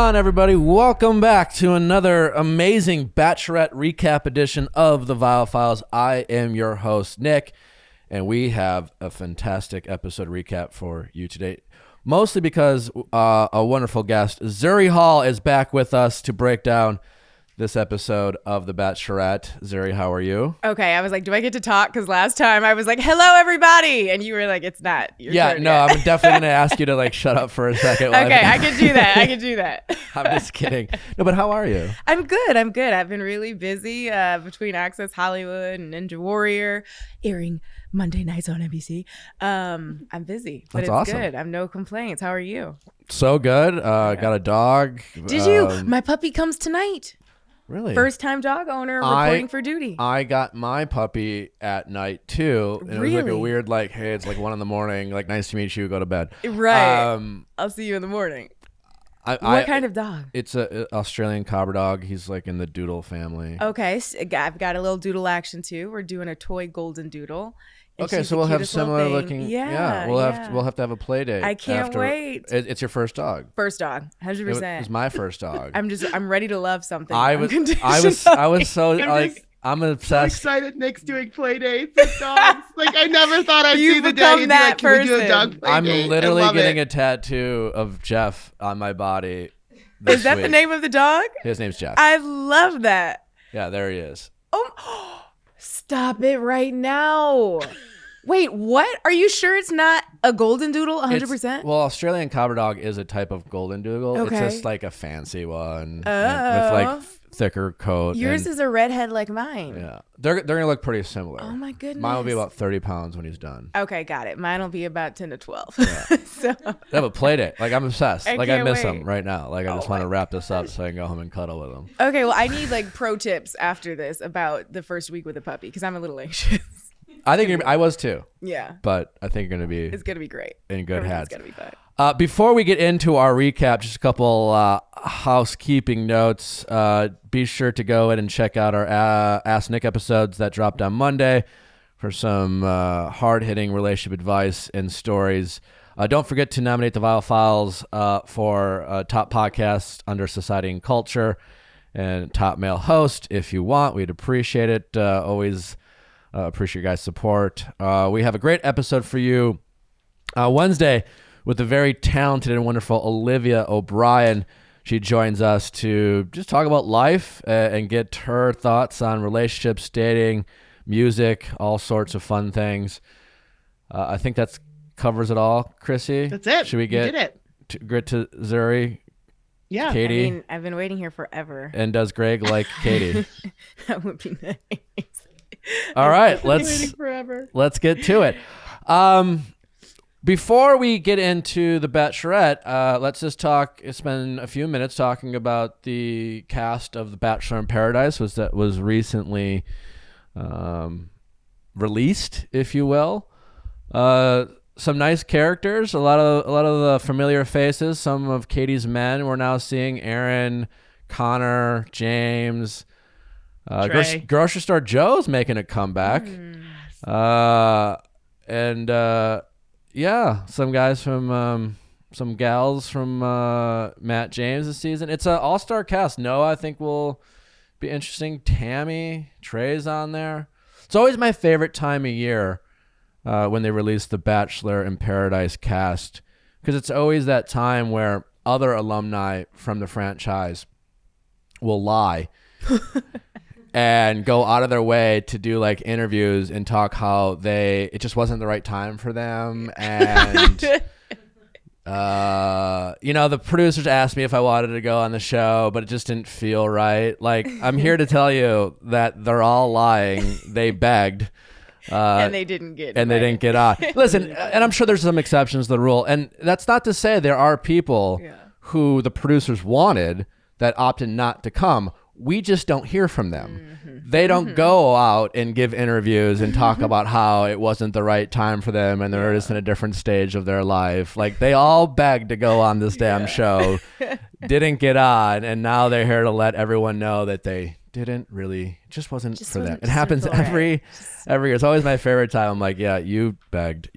on, everybody? Welcome back to another amazing Bachelorette recap edition of the Viall Files. I am your host, Nick, and we have a fantastic episode recap for you today. Mostly because a wonderful guest, Zuri Hall, is back with us to break down this episode of The Bachelorette. Zuri, how are you? Okay, I was like, do I get to talk? Because last time I was like, hello, everybody. And you were like, it's not your turn No, yet. I'm definitely going to ask you to like shut up for a second. Okay, I can do that. I can do that. I'm just kidding. No, but how are you? I'm good. I've been really busy between Access Hollywood and Ninja Warrior, airing Monday nights on NBC. I'm busy, but That's it's awesome. good. I have no complaints. How are you? So good. Got a dog. Did you? My puppy comes tonight. Really? First time dog owner reporting for duty. I got my puppy at night too. And Really? It was like a weird like, hey, it's like 1 a.m. Like, nice to meet you. Go to bed. Right. I'll see you in the morning. What kind of dog? It's a Australian Cobber dog. He's like in the Doodle family. Okay, so I've got a little doodle action too. We're doing a toy golden doodle. And Okay, she's so the we'll have cutest little similar thing. looking. Yeah, we'll have to have a play date. I can't wait. It's your first dog. First dog, It 100%. was my first dog. I'm ready to love something. I was so like, I'm So obsessed. excited Nick's doing play dates with dogs. Like, I never thought I'd You've see the day become and be that like, can we do a person. dog play I'm date? literally I love getting it. a tattoo of Jeff on my body. This Is that week. the name of the dog? His name's Jeff. I love that. Yeah, there he is. Oh, stop it right now. Wait, what? Are you sure it's not a golden doodle 100%? Well, Australian Cobber Dog is a type of golden doodle. Okay. It's just like a fancy one with Oh. like thicker coat. Yours and- is a redhead like mine. Yeah, they're gonna look pretty similar. Oh my goodness. Mine will be about 30 pounds when he's done. Okay, got it. Mine will be about 10 to 12. So They have a play date. Like, I'm obsessed. I Like, I can't miss wait. him right now. Like, I just want to wrap this up so I can go home and cuddle with him. okay, well, I need like pro tips after this about the first week with a puppy because I'm a little anxious. I think I was too, Yeah, but I think you're gonna be it's gonna be great. in good Everything's hands. gonna be fine. Before we get into our recap, just a couple housekeeping notes. Be sure to go in and check out our Ask Nick episodes that dropped on Monday for some hard-hitting relationship advice and stories. Don't forget to nominate the Viall Files for top podcast under Society and Culture and top male host if you want. We'd appreciate it. Always appreciate your guys' support. We have a great episode for you Wednesday with the very talented and wonderful Olivia O'Brien. She joins us to just talk about life and get her thoughts on relationships, dating, music, all sorts of fun things. I think that covers it all, Chrissy. That's it. Should we You get did it. Grit to Zuri, Yeah. Katie? I mean, I've been waiting here forever. And does Greg like Katie? That would be nice. All right, Waiting forever. let's get to it. Before we get into the Bachelorette, let's just spend a few minutes talking about the cast of The Bachelor in Paradise, that was recently released, if you will. Some nice characters, a lot of the familiar faces. Some of Katie's men we're now seeing: Aaron, Connor, James. Trey. Grocery Store Joe's making a comeback. Yeah, some guys from some gals from Matt James this season. It's an all-star cast. Noah, I think, will be interesting. Tammy, Trey's on there. It's always my favorite time of year when they release the Bachelor in Paradise cast, because it's always that time where other alumni from the franchise will lie and go out of their way to do like interviews and talk how it just wasn't the right time for them. And, the producers asked me if I wanted to go on the show, but it just didn't feel right. Like, I'm here to tell you that they're all lying. They begged. And they didn't get And they didn't get on. Listen, and I'm sure there's some exceptions to the rule. And that's not to say there are people who the producers wanted that opted not to come. We just don't hear from them. They don't go out and give interviews and talk about how it wasn't the right time for them and they're just in a different stage of their life. Like, they all begged to go on this damn show, didn't get on, and now they're here to let everyone know that they didn't really, just wasn't for them. It happens every year. It's always my favorite time. I'm like, yeah, you begged.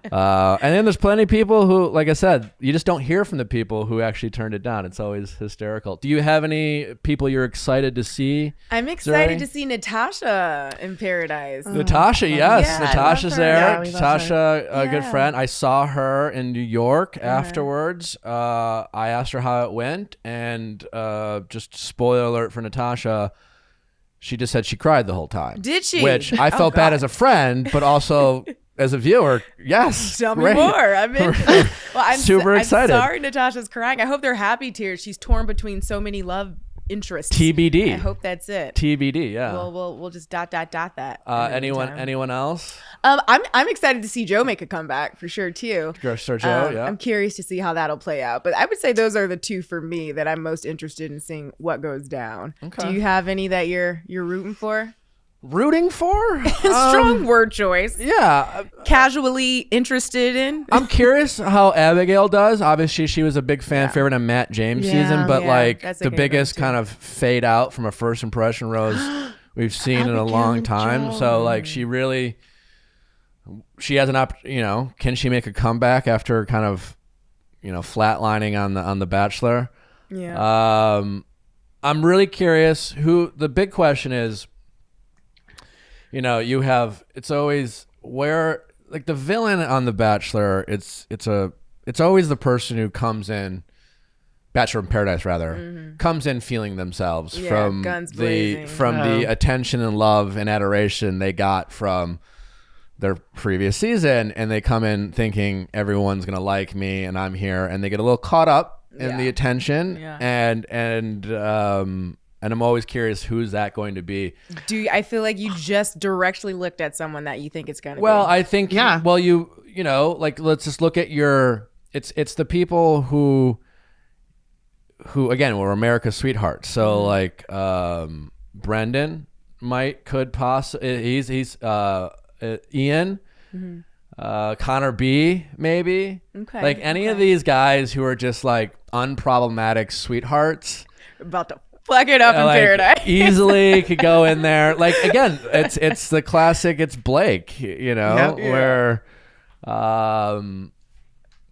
And then there's plenty of people who, like I said, you just don't hear from the people who actually turned it down. It's always hysterical. Do you have any people you're excited to see? I'm excited Zuri? to see Natasha in Paradise. Natasha, yes. Yeah, Natasha's I love her. there. Yeah, we love Natasha, a good Yeah. friend. I saw her in New York afterwards. I asked her how it went, and just spoiler alert for Natasha, she just said she cried the whole time. Did she? Which I Oh, felt bad God. as a friend, but also as a viewer, yes. Tell me great. more. I'm in. Well, I'm Super excited. I'm sorry Natasha's crying. I hope they're happy tears. She's torn between so many love interests. TBD. I hope that's it. TBD, yeah. We'll just dot that. Anyone else? I'm excited to see Joe make a comeback for sure too. Sir Joe, yeah. I'm curious to see how that'll play out. But I would say those are the two for me that I'm most interested in seeing what goes down. Okay. Do you have any that you're rooting for? Rooting for? Strong word choice. Yeah. Casually interested in. I'm curious how Abigail does. Obviously, she was a big fan favorite in Matt James Yeah. season, but Yeah, like that's a the good biggest one, too. kind of fade out from a first impression rose we've seen in a Abigail long and time. Joe. So like she has an can she make a comeback after kind of flatlining on the Bachelor? Yeah. I'm really curious who the big question is. It's always where like the villain on The Bachelor. It's always the person who comes in, Bachelor in Paradise rather, comes in feeling themselves Yeah, from guns the blazing. the attention and love and adoration they got from their previous season, and they come in thinking everyone's gonna like me and I'm here, and they get a little caught up in the attention, Yeah. and I'm always curious who's that going to be. I feel like you just directly looked at someone that you think it's gonna Well, be. I think Yeah. well like let's just look at it's the people who again were America's sweethearts. So like Brendan could possibly he's Ian, Connor B maybe. Okay, Like any of these guys who are just like unproblematic sweethearts. about to fuck it up in Like, Paradise. easily could go in there. Like again, it's the classic. It's Blake, Yep. where,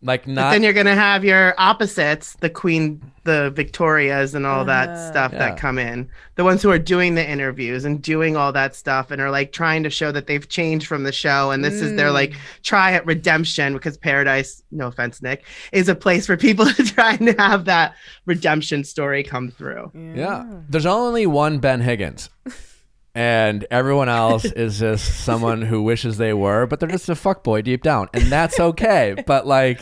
like But not. then you're gonna have your opposites, the Queen, the Victorias, and all that stuff Yeah. that come in. The ones who are doing the interviews and doing all that stuff and are like trying to show that they've changed from the show, and this is their like try at redemption, because Paradise, no offense, Nick, is a place for people to try and have that redemption story come through. Yeah, there's only one Ben Higgins, and everyone else is just someone who wishes they were, but they're just a fuckboy deep down, and that's okay. But like,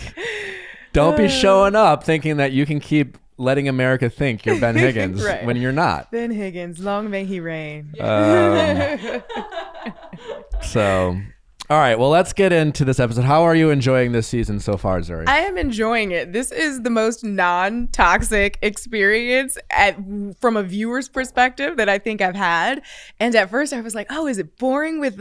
don't be showing up thinking that you can keep letting America think you're Ben Higgins Right. when you're not. Ben Higgins, long may he reign. So, all right, well, let's get into this episode. How are you enjoying this season so far, Zuri? I am enjoying it. This is the most non-toxic experience from a viewer's perspective that I think I've had. And at first I was like, oh, is it boring with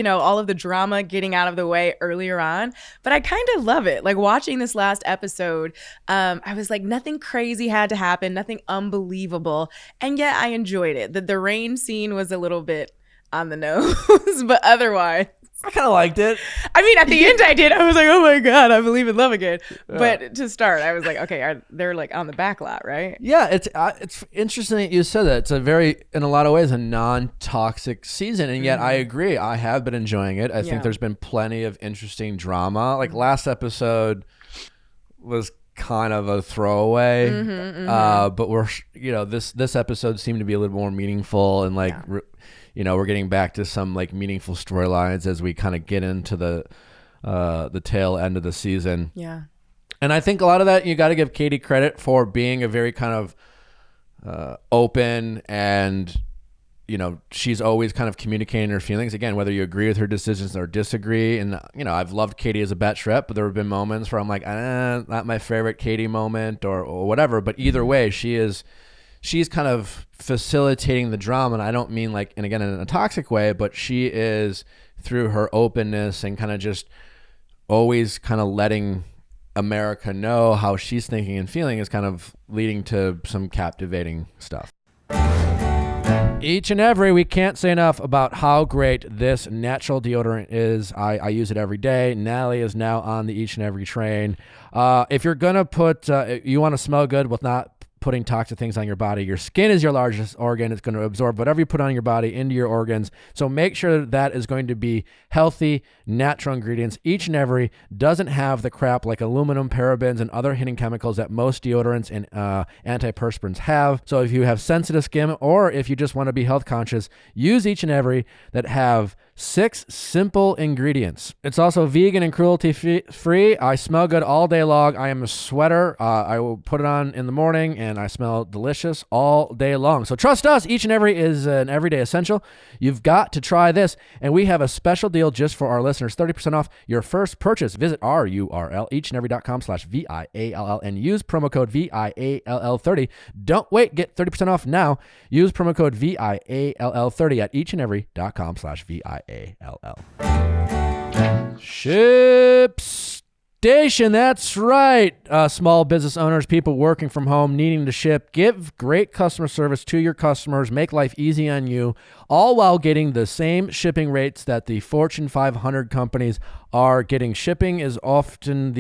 all of the drama getting out of the way earlier on? But I kind of love it. Like watching this last episode, I was like, nothing crazy had to happen, nothing unbelievable. And yet I enjoyed it. The rain scene was a little bit on the nose, but otherwise, I kind of liked it. I mean, at the end I did. I was like, oh my God, I believe in love again. But to start, I was like, okay, they're like on the back lot, right? Yeah, it's interesting that you said that. It's a very, in a lot of ways, a non-toxic season, and yet I agree. I have been enjoying it. I Yeah. think there's been plenty of interesting drama. Like last episode was kind of a throwaway, but we're this episode seemed to be a little more meaningful, and like we're getting back to some like meaningful storylines as we kind of get into the tail end of the season. Yeah. And I think a lot of that, you got to give Katie credit for being a very kind of open, and she's always kind of communicating her feelings. Again, whether you agree with her decisions or disagree. And I've loved Katie as a Bachelorette, but there have been moments where I'm like, not my favorite Katie moment or whatever. But either way, she's kind of facilitating the drama, and I don't mean like, and again, in a toxic way, but she is, through her openness and kind of just always kind of letting America know how she's thinking and feeling, is kind of leading to some captivating stuff. Each and every, we can't say enough about how great this natural deodorant is. I use it every day. Natalie is now on the each and every train. If you're going to put, you want to smell good with not putting toxic things on your body. Your skin is your largest organ. It's going to absorb whatever you put on your body into your organs. So make sure that is going to be healthy, natural ingredients. Each and every doesn't have the crap like aluminum, parabens, and other hidden chemicals that most deodorants and antiperspirants have. So if you have sensitive skin or if you just want to be health conscious, use each and every that have 6 simple ingredients. It's also vegan and cruelty free. I smell good all day long. I am a sweater. I will put it on in the morning and I smell delicious all day long. So trust us, each and every is an everyday essential. You've got to try this. And we have a special deal just for our listeners, 30% off your first purchase. Visit our URL, eachandevery.com/VIALL and use promo code VIALL30. Don't wait, get 30% off now. Use promo code VIALL30 at eachandevery.com/VIALL. ShipStation, that's right. Small business owners, people working from home, needing to ship. Give great customer service to your customers. Make life easy on you, all while getting the same shipping rates that the Fortune 500 companies are getting. Shipping is often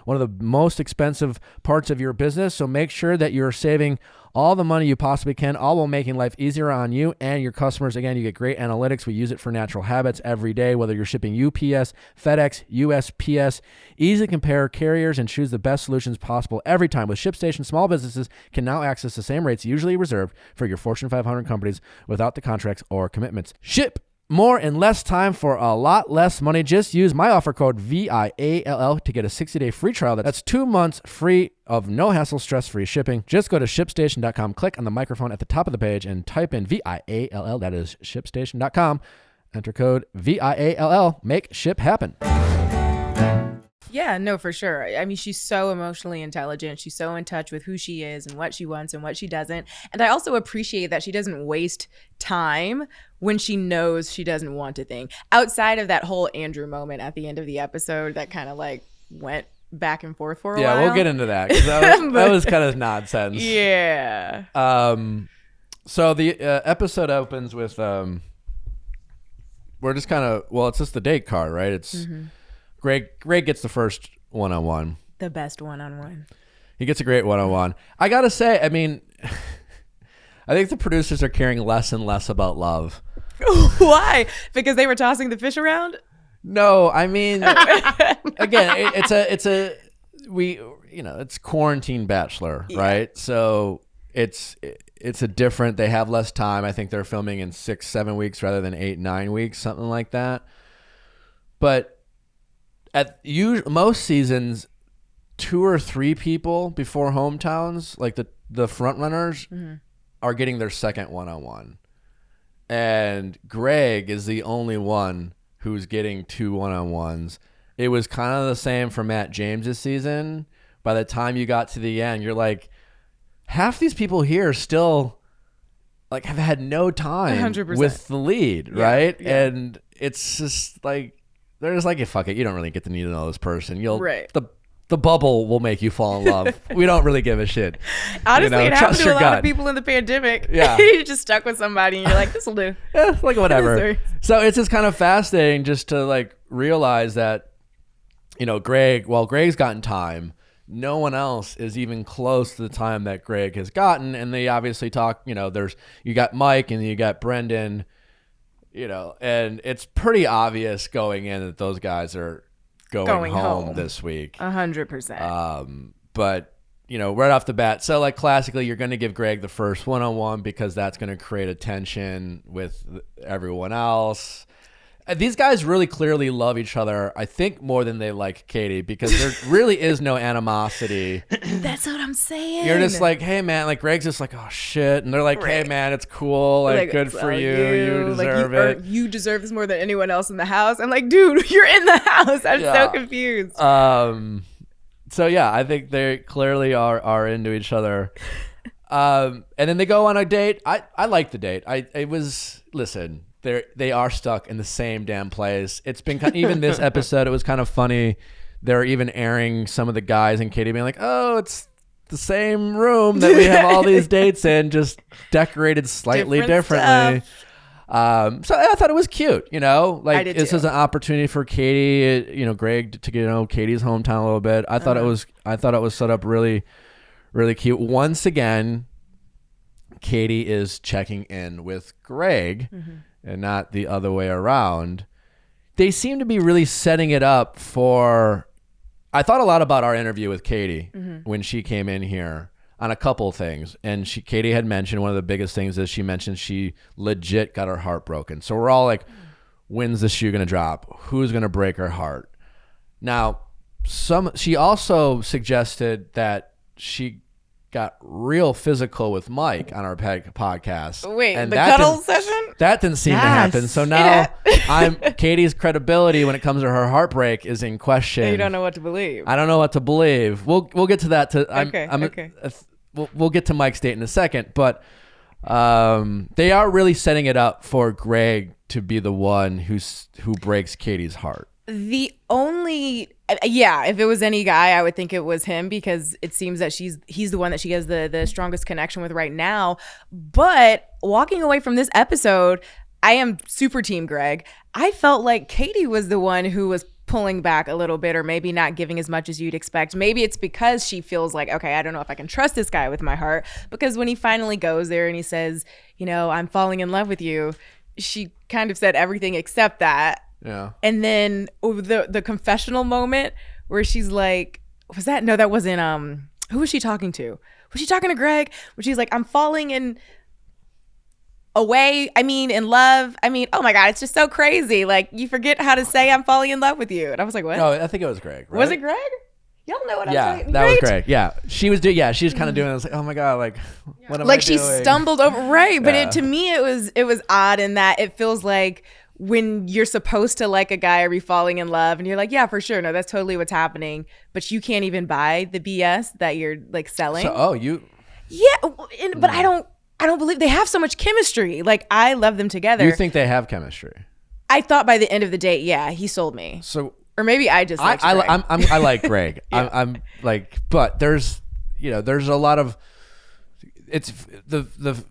one of the most expensive parts of your business, so make sure that you're saving all the money you possibly can, all while making life easier on you and your customers. Again, you get great analytics. We use it for natural habits every day, whether you're shipping UPS, FedEx, USPS. Easily compare carriers and choose the best solutions possible every time. With ShipStation, small businesses can now access the same rates usually reserved for your Fortune 500 companies without the contracts or commitments. Ship more in less time for a lot less money. Just use my offer code VIALL to get a 60-day free trial. That's 2 months free of no hassle, stress-free shipping. Just go to ShipStation.com, click on the microphone at the top of the page, and type in VIALL. That is ShipStation.com. Enter code VIALL. Make ship happen. Yeah, no, for sure. I mean, she's so emotionally intelligent. She's so in touch with who she is and what she wants and what she doesn't. And I also appreciate that she doesn't waste time when she knows she doesn't want a thing. Outside of that whole Andrew moment at the end of the episode that kind of like went back and forth for a while. Yeah, we'll get into that because that was kind of nonsense. Yeah. So the episode opens with we're just kind of, well, it's just the date card, right? It's Greg gets the first one-on-one. The best one-on-one. He gets a great one-on-one. I gotta say, I mean, I think the producers are caring less and less about love. Why? Because they were tossing the fish around? No, I mean, again, it's quarantine Bachelor, right? So it's a different. They have less time. I think they're filming in 6-7 weeks rather than 8-9 weeks, something like that. But at most seasons, 2 or 3 people before hometowns, like the front runners, are getting their second one-on-one, and Greg is the only one who's getting 2 one-on-ones. It was kind of the same for Matt James's season. By the time you got to the end, you're like, half these people here still like have had no time 100%. With the lead, right? Yeah. And it's just like they're just like, yeah, fuck it, you don't really get to need to know this person. The bubble will make you fall in love. We don't really give a shit. Honestly, it happened to a lot of people in the pandemic. Yeah. You just stuck with somebody and you're like, this will do. Yeah, like whatever. So it's just kind of fascinating just to like realize that, while Greg's gotten time, no one else is even close to the time that Greg has gotten. And they obviously talk, you got Mike and you got Brendan, and it's pretty obvious going in that those guys are going home this week. 100%. But right off the bat, so like classically you're going to give Greg the first one-on-one because that's going to create a tension with everyone else. These guys really clearly love each other, I think, more than they like Katie, because there really is no animosity. That's what I'm saying. You're just like, hey man, like Greg's just like, oh shit, and they're like, hey man, it's cool, like good for you, you deserve it. You deserve this more than anyone else in the house. I'm like, dude, you're in the house. I'm so confused. So yeah, I think they clearly are into each other. And then they go on a date. I like the date. Listen. They are stuck in the same damn place. It's been even this episode. It was kind of funny. They're even airing some of the guys and Katie being like, "Oh, it's the same room that we have all these dates in, just decorated slightly differently. So I thought it was cute, like this is an opportunity for Katie, Greg to get to know Katie's hometown a little bit. I thought it was set up really, really cute. Once again, Katie is checking in with Greg and not the other way around. They seem to be really setting it up for. I thought a lot about our interview with Katie when she came in here on a couple of things. And Katie had mentioned one of the biggest things is she mentioned she legit got her heart broken. So we're all like, when's the shoe going to drop? Who's going to break her heart? Now, she also suggested that she got real physical with Mike on our podcast. Wait, and the cuddle session? That didn't seem to happen. So now Katie's credibility when it comes to her heartbreak is in question. You don't know what to believe. I don't know what to believe. We'll get to that. Okay. We'll get to Mike's date in a second, but they are really setting it up for Greg to be the one who breaks Katie's heart. If it was any guy, I would think it was him because it seems that he's the one that she has the strongest connection with right now. But walking away from this episode, I am super team Greg. I felt like Katie was the one who was pulling back a little bit or maybe not giving as much as you'd expect. Maybe it's because she feels like, okay, I don't know if I can trust this guy with my heart. Because when he finally goes there and he says, I'm falling in love with you, she kind of said everything except that. Yeah. And then the confessional moment where she's like, that wasn't, who was she talking to? Was she talking to Greg? Where she's like, I'm falling in love. Oh my God, it's just so crazy. Like you forget how to say I'm falling in love with you. And I was like, what? No, I think it was Greg, right? Was it Greg? Y'all know what I'm saying. Yeah, that was Greg. Yeah. She was kind of doing it. I was like, oh my God, like what am I doing? Like she stumbled over, right. But to me, it was odd in that it feels like when you're supposed to like a guy or be falling in love and you're like, yeah, for sure. No, that's totally what's happening. But you can't even buy the BS that you're like selling. So, Yeah. But I don't believe they have so much chemistry. Like I love them together. You think they have chemistry? I thought by the end of the date, yeah, he sold me. So, or maybe I just like I like Greg. Yeah. I'm like, but there's a lot of, it's the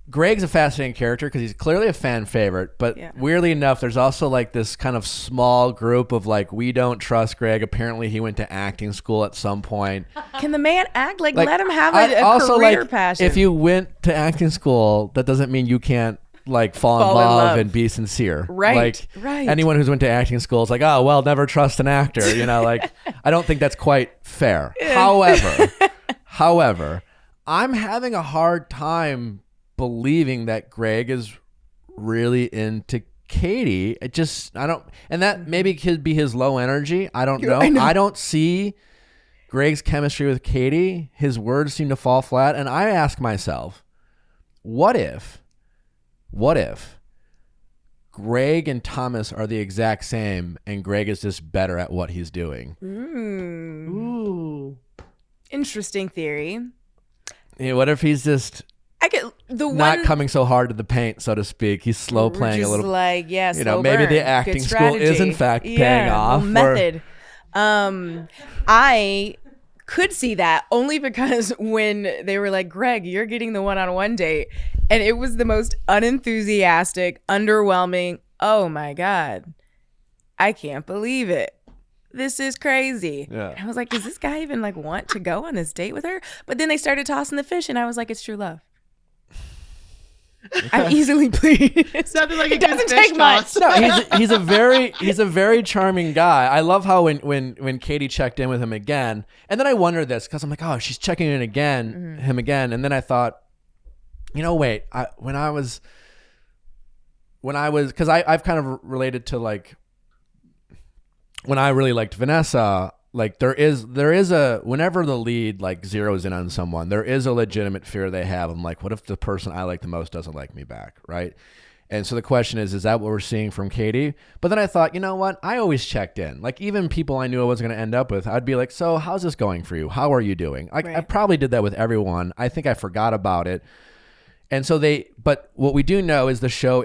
Greg's a fascinating character because he's clearly a fan favorite, but weirdly enough, there's also like this kind of small group of like, we don't trust Greg. Apparently he went to acting school at some point. Can the man act? Like let him have a career passion. If you went to acting school, that doesn't mean you can't like fall in love and be sincere. Right. Like anyone who's went to acting school is like, oh, well, never trust an actor. Like I don't think that's quite fair. However, I'm having a hard time believing that Greg is really into Katie. And that maybe could be his low energy. I don't know. I don't see Greg's chemistry with Katie. His words seem to fall flat. And I ask myself, what if Greg and Thomas are the exact same and Greg is just better at what he's doing? Ooh. Interesting theory. Yeah, what if he's just not coming so hard to the paint, so to speak? He's slow playing a little. Like slow maybe burn. the acting school is in fact paying off. Method. I could see that only because when they were like, Greg, you're getting the one-on-one date, and it was the most unenthusiastic, underwhelming. Oh my God, I can't believe it. This is crazy. Yeah. And I was like, does this guy even like want to go on this date with her? But then they started tossing the fish, and I was like, it's true love. Okay. I'm easily pleased. Sounded like it doesn't take much. No, he's a very charming guy. I love how when Katie checked in with him again, and then I wonder this because I'm like, oh, she's checking in again, him again, and then I thought, wait, when I was because I've kind of related to like when I really liked Vanessa. Like there is a, whenever the lead like zeroes in on someone, there is a legitimate fear they have. I'm like, what if the person I like the most doesn't like me back, right? And so the question is that what we're seeing from Katie? But then I thought, you know what? I always checked in. Like even people I knew I wasn't going to end up with, I'd be like, so how's this going for you? How are you doing? Like I probably did that with everyone. I think I forgot about it. And so but what we do know is the show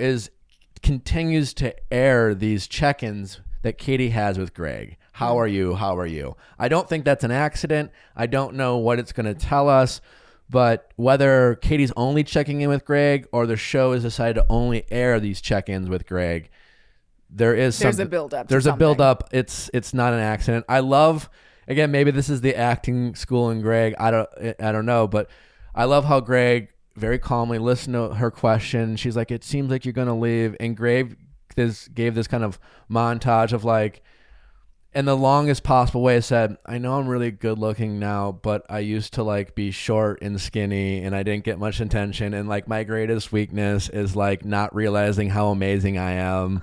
continues to air these check-ins that Katie has with Greg. How are you? How are you? I don't think that's an accident. I don't know what it's going to tell us, but whether Katie's only checking in with Greg or the show has decided to only air these check-ins with Greg, there's a build-up. There's a build-up. It's not an accident. I love, again, maybe this is the acting school in Greg. I don't know, but I love how Greg very calmly listened to her question. She's like, it seems like you're going to leave. And Greg gave this kind of montage of like, in the longest possible way, said, I know I'm really good looking now, but I used to like be short and skinny and I didn't get much attention. And like my greatest weakness is like not realizing how amazing I am,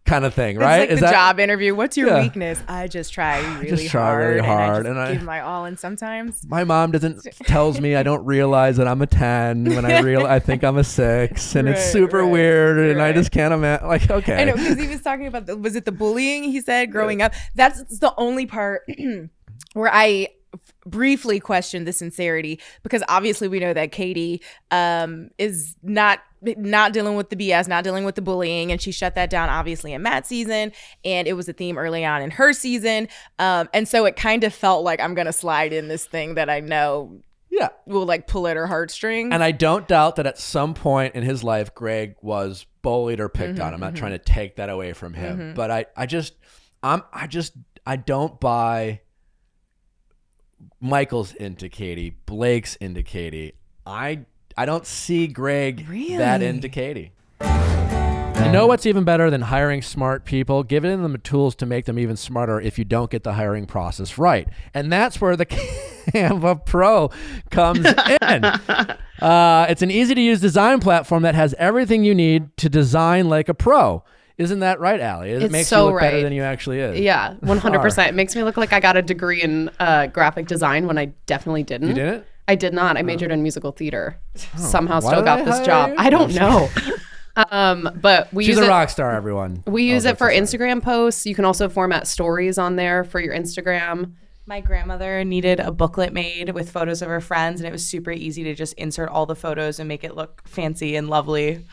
kind of thing, right? It's like the job interview. What's your weakness? I just try really hard. And I give my all. And sometimes my mom tells me I don't realize that I'm a 10 when I think I'm a 6, and it's super weird, and I just can't imagine. Like, okay. I know, because he was talking about was it the bullying he said growing up? That's the only part where I briefly questioned the sincerity, because obviously we know that Katie is not dealing with the BS, not dealing with the bullying, and she shut that down obviously in Matt's season, and it was a theme early on in her season, and so it kind of felt like I'm gonna slide in this thing that I know will like pull at her heartstrings. And I don't doubt that at some point in his life Greg was bullied or picked on. I'm not trying to take that away from him, but I don't buy Michael's into Katie, Blake's into Katie. I don't see Greg that into Katie. You know what's even better than hiring smart people? Giving them the tools to make them even smarter if you don't get the hiring process right. And that's where the Canva Pro comes in. It's an easy-to-use design platform that has everything you need to design like a pro. Isn't that right, Allie? It makes you look better than you actually is. Yeah, 100%. It makes me look like I got a degree in graphic design when I definitely didn't. You didn't? I did not. I majored in musical theater. Somehow still got this job. I don't know. But she's a rock star, everyone. We use it for Instagram posts. You can also format stories on there for your Instagram. My grandmother needed a booklet made with photos of her friends, and it was super easy to just insert all the photos and make it look fancy and lovely.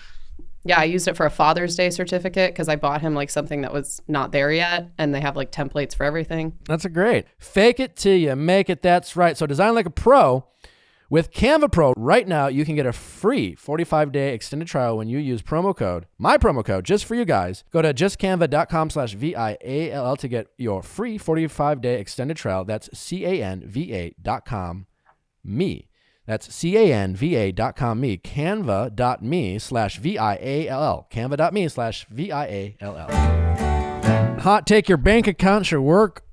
Yeah, I used it for a Father's Day certificate because I bought him like something that was not there yet, and they have like templates for everything. That's great. Fake it till you make it. That's right. So design like a pro with Canva Pro. Right now, you can get a free 45-day extended trial when you use my promo code, just for you guys. Go to justcanva.com/VIALL to get your free 45-day extended trial. That's canva.com. That's canva.com, canva.me/VIALL, canva.me/VIALL. Hot take: your bank account should work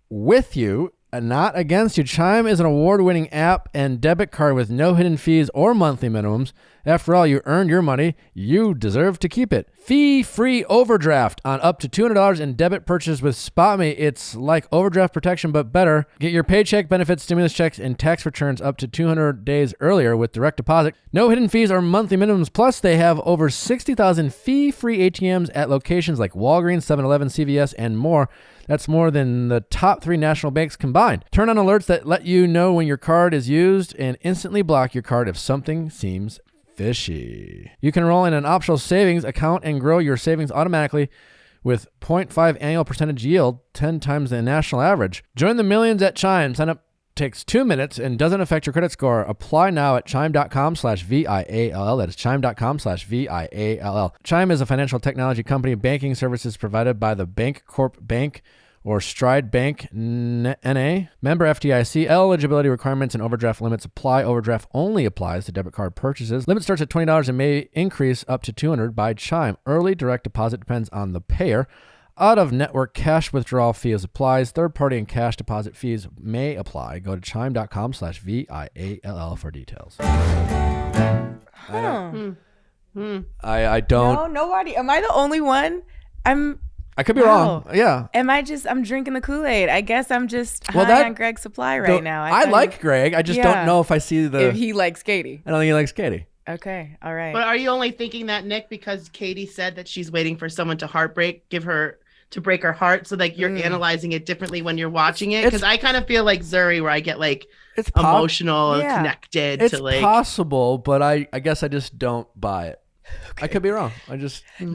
with you and not against you. Chime is an award-winning app and debit card with no hidden fees or monthly minimums. After all, you earned your money. You deserve to keep it. Fee-free overdraft on up to $200 in debit purchases with SpotMe. It's like overdraft protection, but better. Get your paycheck, benefits, stimulus checks, and tax returns up to 200 days earlier with direct deposit. No hidden fees or monthly minimums. Plus, they have over 60,000 fee-free ATMs at locations like Walgreens, 7-Eleven, CVS, and more. That's more than the top 3 national banks combined. Turn on alerts that let you know when your card is used and instantly block your card if something seems fishy. You can enroll in an optional savings account and grow your savings automatically with 0.5 annual percentage yield, 10 times the national average. Join the millions at Chime. Sign up takes 2 minutes and doesn't affect your credit score. Apply now at chime.com/VIALL. That is chime.com/VIALL. Chime is a financial technology company. Banking services provided by the Bancorp Bank or Stride Bank N.A. Member FDIC. Eligibility requirements and overdraft limits apply. Overdraft only applies to debit card purchases. Limit starts at $20 and may increase up to $200 by Chime. Early direct deposit depends on the payer. Out-of-network cash withdrawal fees applies. Third-party and cash deposit fees may apply. Go to chime.com/VIALL for details. I don't. No, nobody. Am I the only one? I could be wrong. Yeah. I'm drinking the Kool-Aid. I guess I'm just high on Greg's supply right now. I like Greg. I just don't know if I see if he likes Katie. I don't think he likes Katie. Okay. All right. But are you only thinking that, Nick, because Katie said that she's waiting for someone to break her heart, so like you're analyzing it differently when you're watching it? Because I kind of feel like Zuri, where I get like emotional, connected to like. It's possible, but I guess I just don't buy it. Okay. I could be wrong.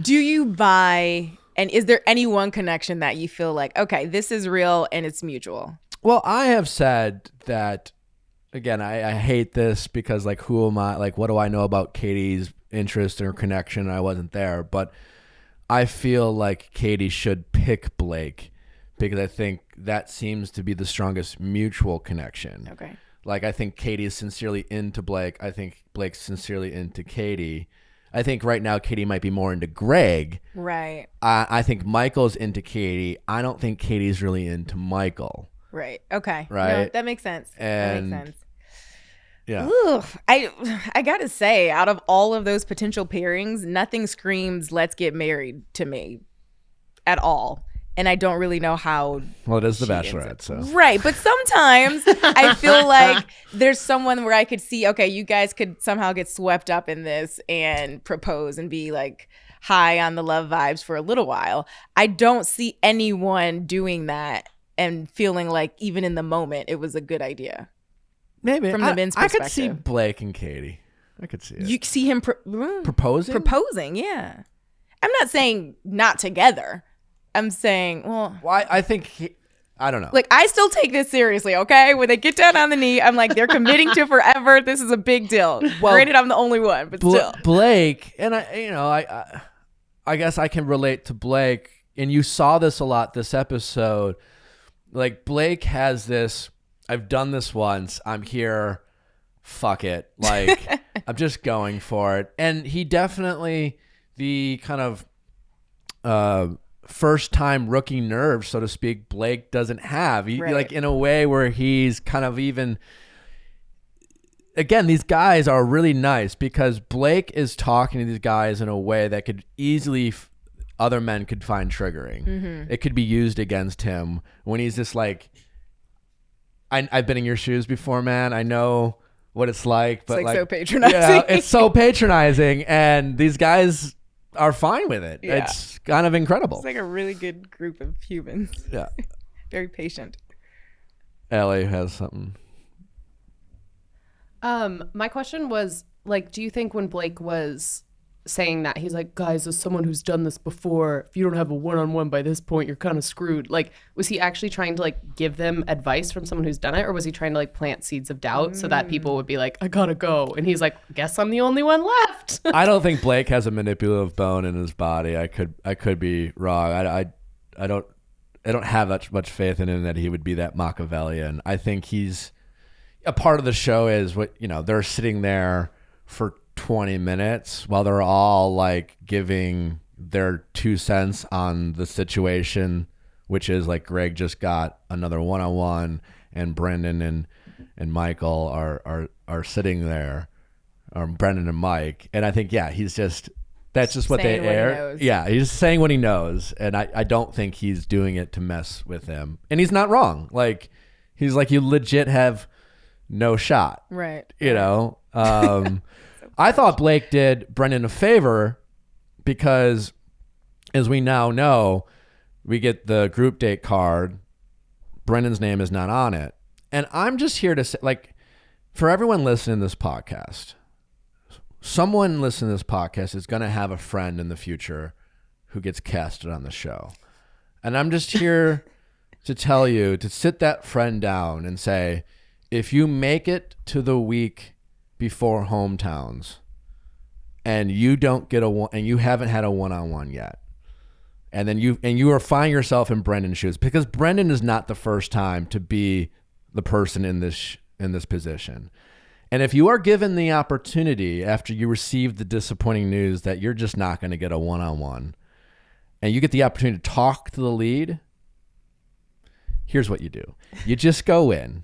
Do you buy And is there any one connection that you feel like, okay, this is real and it's mutual? Well, I have said that, again, I hate this because, like, who am I? Like, what do I know about Katie's interest or connection? I wasn't there. But I feel like Katie should pick Blake because I think that seems to be the strongest mutual connection. Okay. Like, I think Katie is sincerely into Blake. I think Blake's sincerely into Katie. I think right now Katie might be more into Greg. Right. I think Michael's into Katie. I don't think Katie's really into Michael. Right. Okay. Right. No, that makes sense. And that makes sense. yeah. Ooh, I gotta say, out of all of those potential pairings, nothing screams "let's get married" to me at all. And I don't really know how. Well, it is The she ends Bachelorette, up. so. Right, but sometimes I feel like there's someone where I could see, okay, you guys could somehow get swept up in this and propose and be like high on the love vibes for a little while. I don't see anyone doing that and feeling like even in the moment it was a good idea. Maybe. From the men's I could see perspective. Blake and Katie. I could see it. You see him Proposing? proposing, yeah. I'm not saying not together. I'm saying, well, I think I don't know. like, I still take this seriously, okay? When they get down on the knee, I'm like, they're committing to forever. This is a big deal. Well, Granted, I'm the only one, but still. Blake, and I guess I can relate to Blake, and you saw this a lot this episode. Like, Blake has this, I've done this once, I'm here, fuck it. Like, I'm just going for it. And he definitely, the kind of first time rookie nerve, so to speak, Blake doesn't have. He, Right. like, in a way where he's kind of even, again, these guys are really nice because Blake is talking to these guys in a way that could easily other men could find triggering. Mm-hmm. It could be used against him when he's just like, I've been in your shoes before, man. I know what it's like, but It's like like so patronizing. Yeah, it's so patronizing, and these guys are fine with it. Yeah. It's kind of incredible. It's like a really good group of humans. Yeah. Very patient. Ellie has something. My question was, like, do you think when Blake was saying that, he's like, guys, as someone who's done this before, if you don't have a one-on-one by this point, you're kind of screwed. Like, was he actually trying to, like, give them advice from someone who's done it? Or was he trying to, like, plant seeds of doubt so that people would be like, I gotta go? And he's like, guess I'm the only one left. I don't think Blake has a manipulative bone in his body. I could be wrong. I don't have much faith in him that he would be that Machiavellian. I think he's a part of the show is what, they're sitting there for 20 minutes while they're all like giving their 2 cents on the situation, which is like Greg just got another one-on-one and Brendan and Michael are sitting there, or Brendan and Mike. And I think, yeah, that's just what they Saying what he air. knows. Yeah, he's saying what he knows. And I don't think he's doing it to mess with him. And he's not wrong. Like, he's like, you legit have no shot. Right. I thought Blake did Brendan a favor because, as we now know, we get the group date card. Brendan's name is not on it. And I'm just here to say, like, for everyone listening to this podcast, someone listening to this podcast is going to have a friend in the future who gets casted on the show. And I'm just here to tell you to sit that friend down and say, if you make it to the week before hometowns and you don't get and you haven't had a one-on-one yet, and then you are finding yourself in Brendan's shoes, because Brendan is not the first time to be the person in this position. And if you are given the opportunity after you receive the disappointing news that you're just not going to get a one-on-one, and you get the opportunity to talk to the lead, here's what you do. You just go in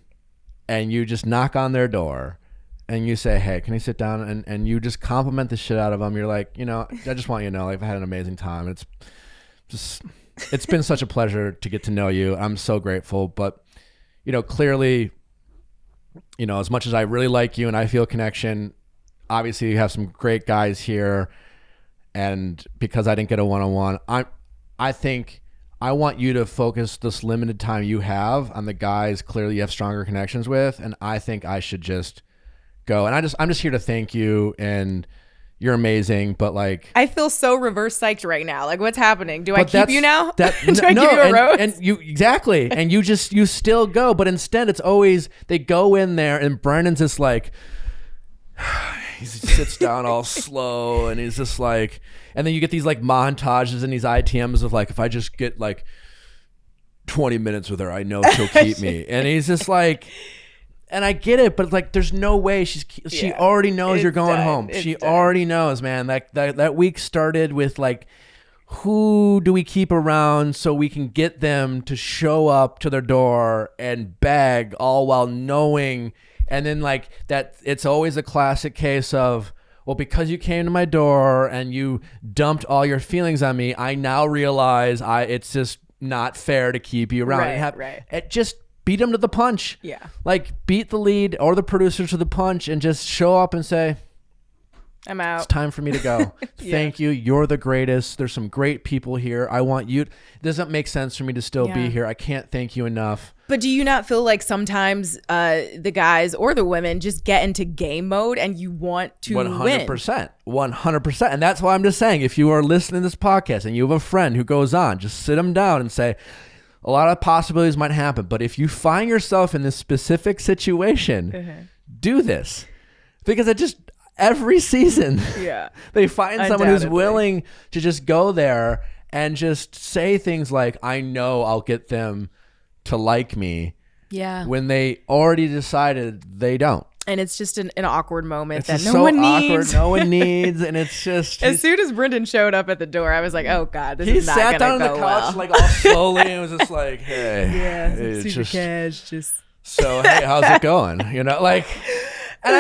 and you just knock on their door and you say, hey, can you sit down? And you just compliment the shit out of them. You're like, I just want you to know, like, I've had an amazing time. It's been such a pleasure to get to know you. I'm so grateful. But, clearly, as much as I really like you and I feel a connection, obviously you have some great guys here. And because I didn't get a one-on-one, I think I want you to focus this limited time you have on the guys clearly you have stronger connections with. And I think I should just go. And I'm just here to thank you. And, you're amazing, but like I feel so reverse psyched right now. Like, what's happening? Do I but keep that's- you now? That, Do I give you a rose? and you exactly, and you still go, but instead it's always they go in there, and Brandon's just like he sits down all slow, and he's just like, and then you get these like montages and these ITMs of like, if I just get like 20 minutes with her, I know she'll keep me, and he's just like. And I get it, but like, there's no way she already knows you're going home. She already knows, man. That week started with like, who do we keep around so we can get them to show up to their door and beg, all while knowing. And then like that, it's always a classic case of, well, because you came to my door and you dumped all your feelings on me, I now realize it's just not fair to keep you around. Right. It just beat them to the punch. Yeah. Like beat the lead or the producers to the punch and just show up and say, I'm out. it's time for me to go. Thank you. You're the greatest. There's some great people here. I want you. It doesn't make sense for me to still be here. I can't thank you enough. But do you not feel like sometimes the guys or the women just get into game mode and you want to 100%. 100%. And that's why I'm just saying, if you are listening to this podcast and you have a friend who goes on, just sit them down and say, a lot of possibilities might happen, but if you find yourself in this specific situation, do this. Because it just, every season, they find someone who's willing to just go there and just say things like, I know I'll get them to like me. Yeah. When they already decided they don't. And it's just an awkward moment It's that just no so one awkward. needs. No one needs, and it's just As soon as Brendan showed up at the door, I was like, "Oh God, this he is not sat gonna down on go the couch well." like all slowly and was just like, "Hey, Yeah, it's super cash, just so hey, how's it going?" You know, like, and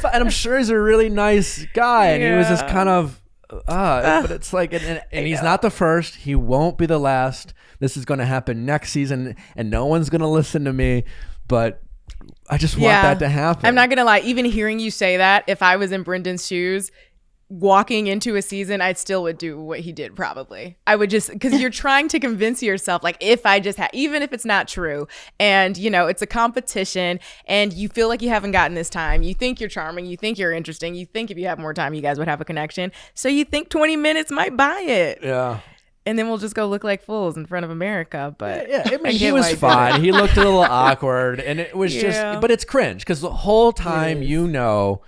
I'm sure he's a really nice guy, and he was just kind of, but it's like, and he's not the first. He won't be the last. This is going to happen next season, and no one's going to listen to me, but. I just want that to happen. I'm not gonna lie. Even hearing you say that, if I was in Brendan's shoes, walking into a season, I still would do what he did. Probably, I would just because you're trying to convince yourself, like if I just even if it's not true, and you know it's a competition, and you feel like you haven't gotten this time. You think you're charming. You think you're interesting. You think if you have more time, you guys would have a connection. So you think 20 minutes might buy it. Yeah. And then we'll just go look like fools in front of America. But I mean, he was fine. He looked a little awkward, and it was just, but it's cringe because the whole time you know,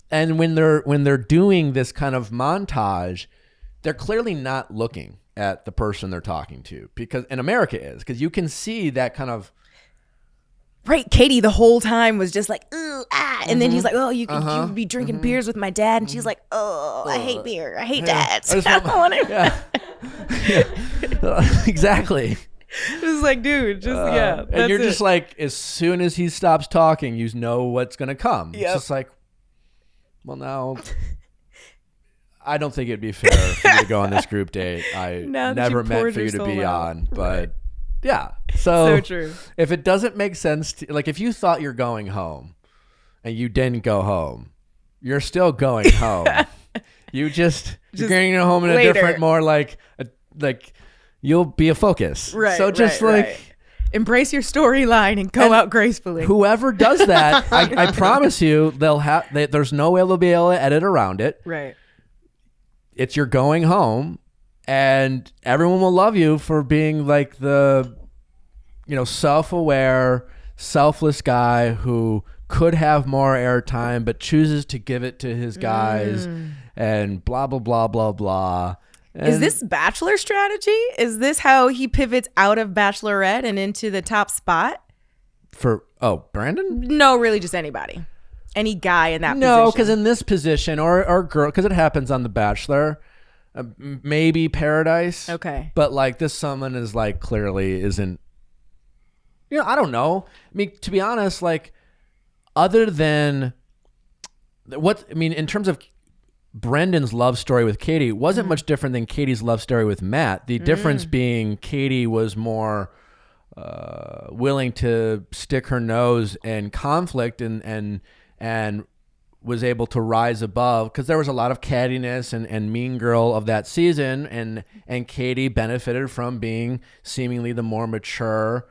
and when they're doing this kind of montage, they're clearly not looking at the person they're talking to because, and America is because you can see that kind of. Right, Katie the whole time was just like, ooh, ah. And then he's like, oh, you could be drinking beers with my dad. And she's like, oh, I hate beer. I hate dads. I don't want it. Exactly. It was like, dude, just, and you're just like, as soon as he stops talking, you know what's going to come. It's just like, well, now, I don't think it'd be fair for you to go on this group date. I never meant for you to be on, but... Yeah. So true. If it doesn't make sense to, like if you thought you're going home and you didn't go home, you're still going home. You're going home in a different, more like you'll be a focus. Right. So just embrace your storyline and go out gracefully. Whoever does that, I promise you, there's no way they'll be able to edit around it. Right. It's you're going home. And everyone will love you for being like the, self-aware, selfless guy who could have more airtime but chooses to give it to his guys and blah, blah, blah, blah, blah. And is this Bachelor strategy? Is this how he pivots out of Bachelorette and into the top spot? Brandon? No, really just anybody. Any guy in that position. No, because in this position or girl, because it happens on The Bachelor, maybe Paradise. Okay. But like this someone is like clearly isn't, I don't know. I mean, to be honest, like other than in terms of Brendan's love story with Katie wasn't much different than Katie's love story with Matt. The difference being Katie was more willing to stick her nose in conflict and was able to rise above because there was a lot of cattiness and mean girl of that season, and Katie benefited from being seemingly the more mature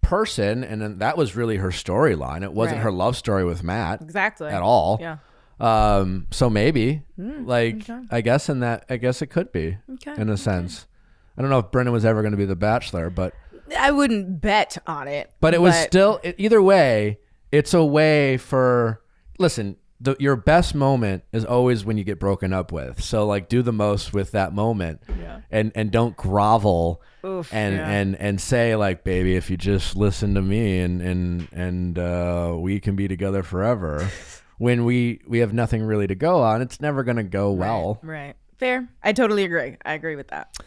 person, and that was really her storyline. It wasn't her love story with Matt exactly at all. Yeah. So maybe okay. I guess it could be in a sense. I don't know if Brendan was ever going to be the Bachelor, but I wouldn't bet on it. But it was still, either way, it's a way for, listen, your best moment is always when you get broken up with. So like do the most with that moment and don't grovel and say like, baby, if you just listen to me and we can be together forever. When we have nothing really to go on, it's never going to go well. Right. Fair. I totally agree. I agree with that.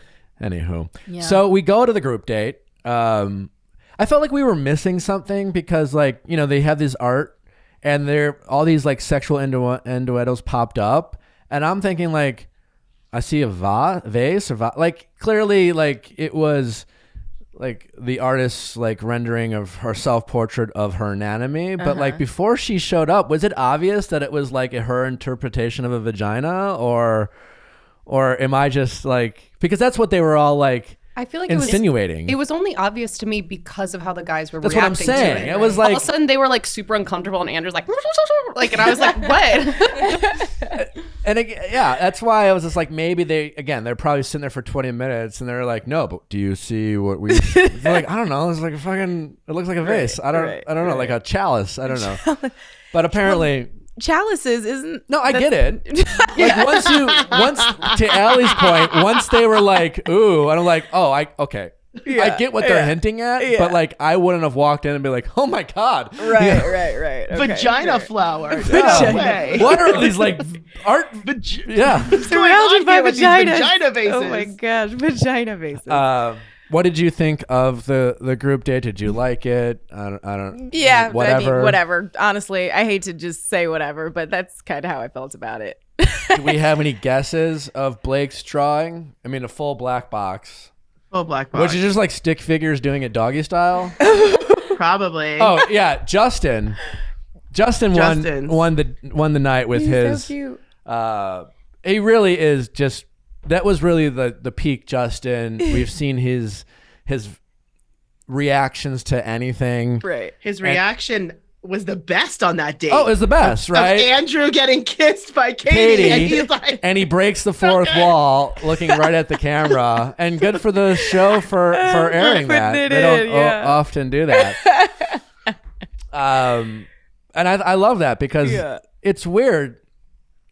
Anywho. So we go to the group date. I felt like we were missing something because like, you know, they have this art and there all these like sexual innuendos popped up. And I'm thinking like, I see a vase or like clearly like it was like the artist's like rendering of her self-portrait of her anatomy. But like before she showed up, was it obvious that it was like her interpretation of a vagina or am I just like, because that's what they were all like, I feel like insinuating. It was only obvious to me because of how the guys were That's what I'm reacting saying. to it. It was like all of a sudden they were like super uncomfortable and Andrew's like and I was like, what? And that's why I was just like, maybe they're probably sitting there for 20 minutes and they're like, no, but do you see what we they're like, I don't know. It's like it looks like a vase. I don't know, like a chalice. I don't know. But apparently chalices isn't. No, I get it. Like once to Allie's point, once they were like, ooh, and I'm like, oh, okay. I get what they're hinting at, but like I wouldn't have walked in and be like, oh my God. Right. Okay, vagina flower. Vagina. No way. What are these like art? Yeah. Surrounded by vaginas. Vagina vases. Oh my gosh, vagina vases. What did you think of the group date? Did you like it? I don't. Yeah, whatever. I mean, whatever. Honestly, I hate to just say whatever, but that's kind of how I felt about it. Do we have any guesses of Blake's drawing? I mean, a full black box. Full black box. Which is just like stick figures doing it doggy style. Probably. Oh yeah, Justin won the night with his. So cute. He really is just. That was really the peak Justin. We've seen his reactions to anything. Right. His reaction was the best on that date. Oh, it was the best, right? Of Andrew getting kissed by Katie. And he's like, and he breaks the fourth wall, looking right at the camera. And good for the show for airing that. They don't often do that. And I love that because it's weird.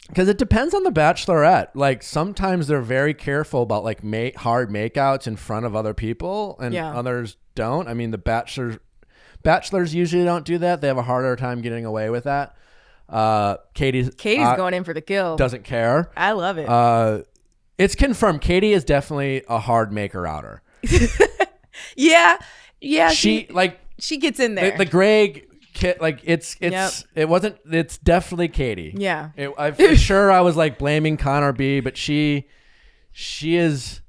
Because it depends on the Bachelorette. Like sometimes they're very careful about like hard makeouts in front of other people, and others don't. I mean, the Bachelors usually don't do that. They have a harder time getting away with that. Katie's going in for the kill. Doesn't care. I love it. It's confirmed. Katie is definitely a hard maker outer. Yeah. She gets in there. The Greg. Like it's definitely Katie. Yeah. I'm sure I was like blaming Connor B, but she knows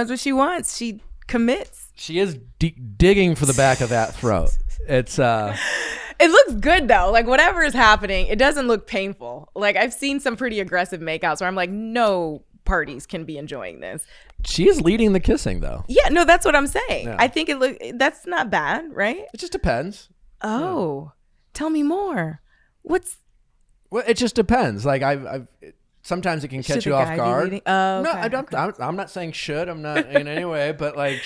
what she wants. She commits. She is digging for the back of that throat. It's it looks good though. Like whatever is happening, it doesn't look painful. Like I've seen some pretty aggressive makeouts where I'm like, no parties can be enjoying this. She is leading the kissing though. Yeah, no, that's what I'm saying. Yeah. I think that's not bad, right? It just depends. Oh, tell me more. Well, it just depends. Like sometimes it can catch you off guard. Oh, no, okay. I'm not saying should. I'm not in any way. But like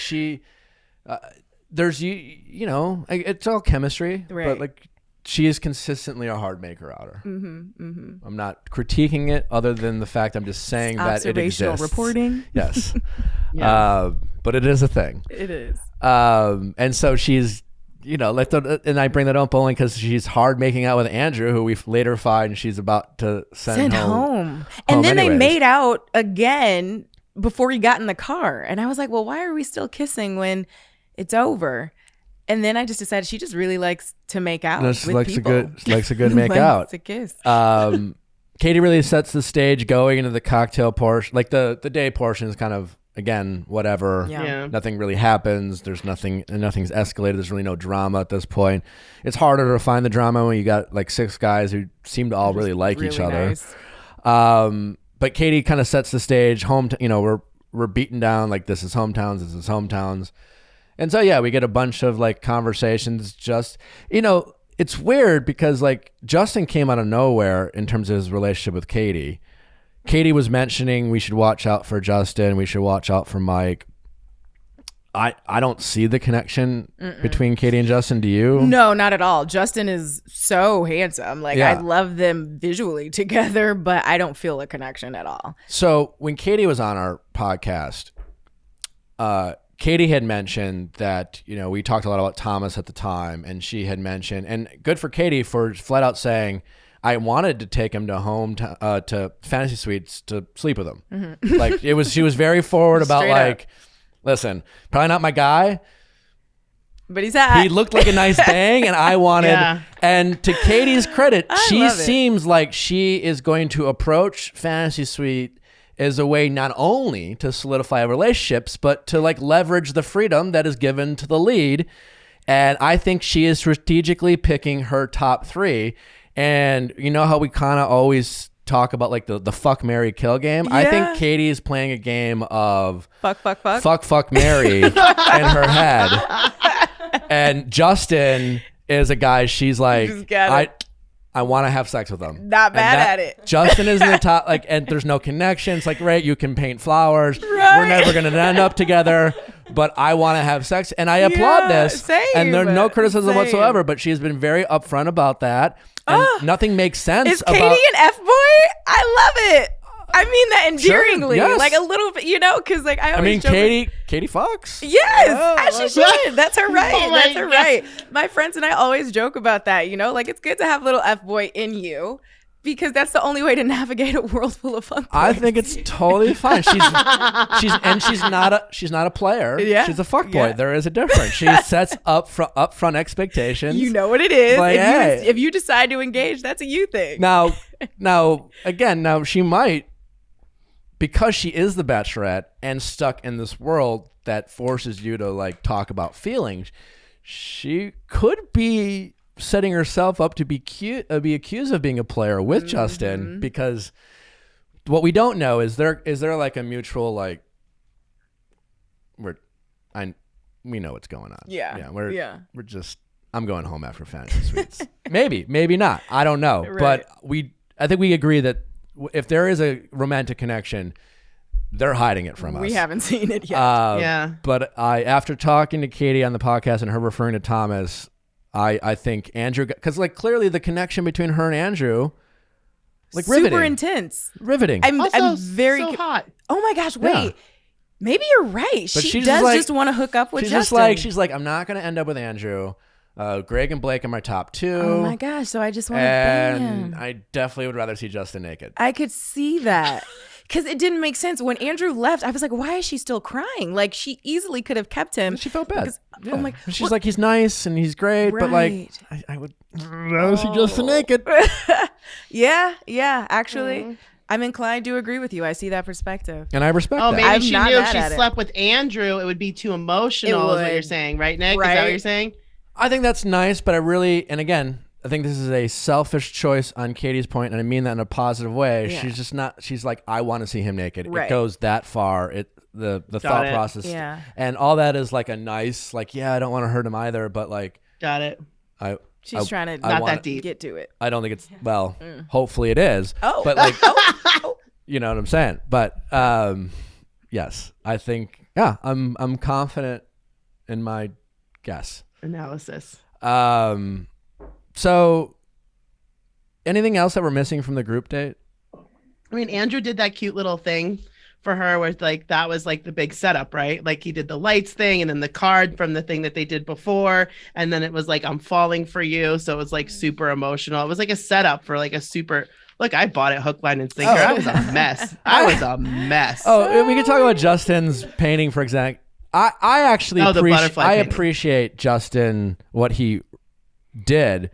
there's you know, it's all chemistry. Right. But like she is consistently a hard maker outer. I'm not critiquing it, other than the fact I'm just saying that it exists. Observational reporting. Yes. But it is a thing. It is. And so she's. You know, and I bring that up only because she's hard making out with Andrew, who we later find she's about to send home. And then anyways. they made out again before he got in the car. And I was like, well, why are we still kissing when it's over? And then I just decided she just really likes to make out with people. Likes a good make out. Likes to kiss. Katie really sets the stage going into the cocktail portion. Like the day portion is kind of, again, whatever. Yeah. Nothing really happens. Nothing's escalated. There's really no drama at this point. It's harder to find the drama when you got like 6 guys who seem to all really like each other. Nice. But Katie kind of sets the stage. We're beaten down. Like this is hometowns. And so yeah, we get a bunch of like conversations. Just, you know, it's weird because like Justin came out of nowhere in terms of his relationship with Katie. Katie was mentioning we should watch out for Justin. We should watch out for Mike. I don't see the connection between Katie and Justin. Do you? No, not at all. Justin is so handsome. Like, Yeah. I love them visually together, but I don't feel a connection at all. So when Katie was on our podcast, Katie had mentioned that, you know, we talked a lot about Thomas at the time, and she had mentioned, and good for Katie for flat out saying, I wanted to take him to Fantasy Suites to sleep with him. Mm-hmm. Like she was very forward about Straight up. like, listen, probably not my guy. But he's hot. He looked like a nice bang, and I wanted. Yeah. And to Katie's credit, she love it. seems like she is going to approach Fantasy Suite as a way not only to solidify relationships, but to like leverage the freedom that is given to the lead. And I think she is strategically picking her top 3. And you know how we kind of always talk about like the fuck, marry, kill game? I Yeah. think Katie is playing a game of fuck, marry in her head. And Justin is a guy she's like, just got it. I want to have sex with him. Not And bad at it. Justin is in the top, like, and there's no connection. It's like, right, you can paint flowers. Right. We're never going to end up together, but I want to have sex. And I applaud Yeah, this. same, And there's no criticism same. whatsoever, but she's been very upfront about that. And nothing makes sense Is about. Katie an F-boy? I love it. I mean that endearingly. yes. Like a little bit, you know, because like I always joke Katie fucks. Yes, as she should. That's her right. Oh my That's her God. right. My friends and I always joke about that. You know, like it's good to have little F boy in you because that's the only way to navigate a world full of fun. I think it's totally fine. She's not a player. Yeah. She's a fuckboy. Yeah. There is a difference. She sets upfront expectations. You know what it is. Like, hey. If you decide to engage, that's a you thing. Now she might, because she is the Bachelorette and stuck in this world that forces you to like talk about feelings, she could be setting herself up to be accused of being a player with Justin, because what we don't know is there like a mutual like we know what's going on. Yeah. We're just, I'm going home after Fantasy Suites. maybe not. I don't know. Right. But I think we agree that if there is a romantic connection, they're hiding it from us. We haven't seen it yet. Yeah. But after talking to Katie on the podcast and her referring to Thomas, I think Andrew, because like clearly the connection between her and Andrew, like Super riveting. intense. Riveting. I'm Also, very so hot. Oh my gosh, wait. Yeah. Maybe you're right. But She she's does like- just want to hook up with she's Justin. she's like, I'm not going to end up with Andrew. Greg and Blake are my top 2. Oh my gosh, so I just want to bang And him. I definitely would rather see Justin naked. I could see that. Because it didn't make sense. When Andrew left, I was like, why is she still crying? Like, she easily could have kept him. She felt bad. Because- Yeah. Oh my She's like, he's nice and he's great, but like, Right. I would rather see Justin naked. Yeah, actually, I'm inclined to agree with you. I see that perspective. And I respect Oh, that. maybe I'm she not knew if mad she at it. slept with Andrew, it would be too emotional, It is what would. you're saying, right, Nick? Is that Right. what you're saying? I think that's nice, but I really, and again, I think this is a selfish choice on Katie's point, and I mean that in a positive way. Yeah. She's just not. She's like, I want to see him naked. Right. It goes that far. The thought it. process, Yeah. and all that is like a nice, like, yeah, I don't want to hurt him either, but like, Got it. She's trying to Not wanna- that deep. get to it. I don't think it's hopefully it is. Oh. But like, you know what I'm saying. But yes, I think I'm confident in my guess. Analysis. So anything else that we're missing from the group date? I mean, Andrew did that cute little thing for her where like that was like the big setup, right? Like he did the lights thing and then the card from the thing that they did before. And then it was like, I'm falling for you. So it was like super emotional. It was like a setup for like a super, look, I bought it hook, line, and sinker. I was a mess. I was a mess. Oh, we can talk about Justin's painting, for example. I actually the butterfly painting. appreciate Justin, what he did.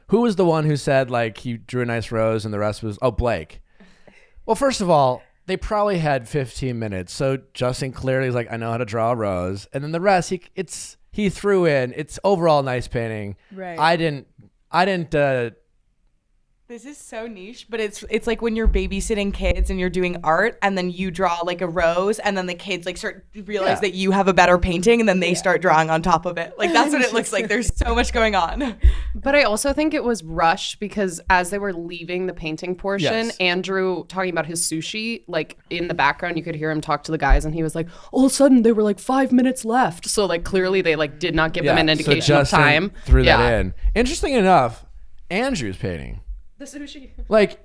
Who was the one who said like he drew a nice rose and the rest was Blake? Well, first of all, they probably had 15 minutes, so Justin clearly is like, I know how to draw a rose, and then the rest he threw in. It's overall nice painting. Right. I didn't This is so niche, but it's like when you're babysitting kids and you're doing art, and then you draw like a rose, and then the kids like start to realize that you have a better painting, and then they start drawing on top of it. Like that's what it looks like. There's so much going on. But I also think it was rushed because as they were leaving the painting portion, Andrew talking about his sushi, like in the background, you could hear him talk to the guys, and he was like, all of a sudden there were like 5 minutes left. So like clearly they like did not give them an indication of time. Threw that in. Interesting enough, Andrew's painting. The sushi. Like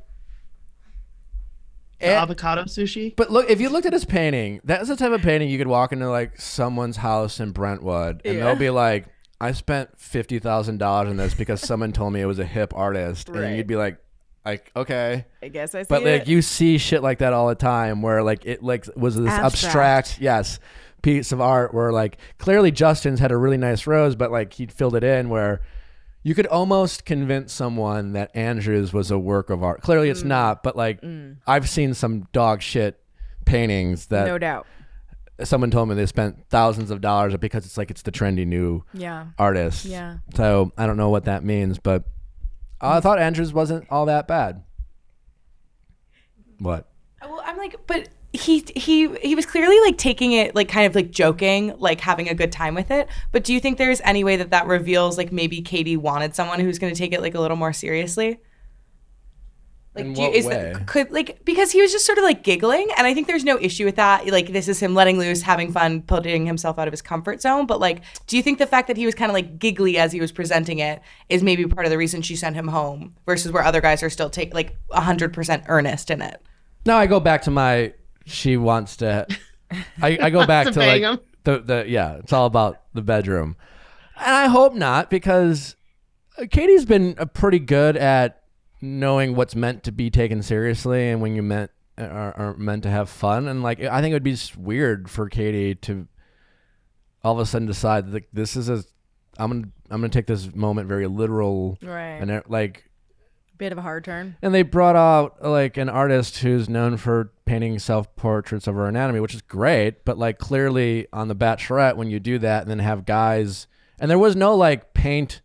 avocado sushi. But look, if you looked at his painting, that's the type of painting you could walk into like someone's house in Brentwood and they'll be like, I spent $50,000 on this because someone told me it was a hip artist. And you'd be like, okay. I guess I see But like you see shit like that all the time where like it like was this abstract piece of art where like clearly Justin's had a really nice rose, but like he filled it in where you could almost convince someone that Andrew's was a work of art. Clearly it's not, but like I've seen some dog shit paintings that no doubt someone told me they spent thousands of dollars because it's like it's the trendy new artist. Yeah. So I don't know what that means, but I thought Andrew's wasn't all that bad. What? Well, I'm like, but he was clearly like taking it like kind of like joking, like having a good time with it. But do you think there's any way that reveals like maybe Katie wanted someone who's going to take it like a little more seriously? Like, in what way? Because he was just sort of like giggling, and I think there's no issue with that. Like, this is him letting loose, having fun, putting himself out of his comfort zone. But like, do you think the fact that he was kind of like giggly as he was presenting it is maybe part of the reason she sent him home versus where other guys are still like 100% earnest in it? No, I go back to my. She wants to. I go back to like the it's all about the bedroom, and I hope not because Katie's been pretty good at knowing what's meant to be taken seriously and when you are meant to have fun, and like I think it would be just weird for Katie to all of a sudden decide that this is I'm gonna take this moment very literal, right? And like. Bit of a hard turn. And they brought out like an artist who's known for painting self-portraits of her anatomy, which is great. But like clearly on the Bachelorette, when you do that and then have guys, and there was no like paint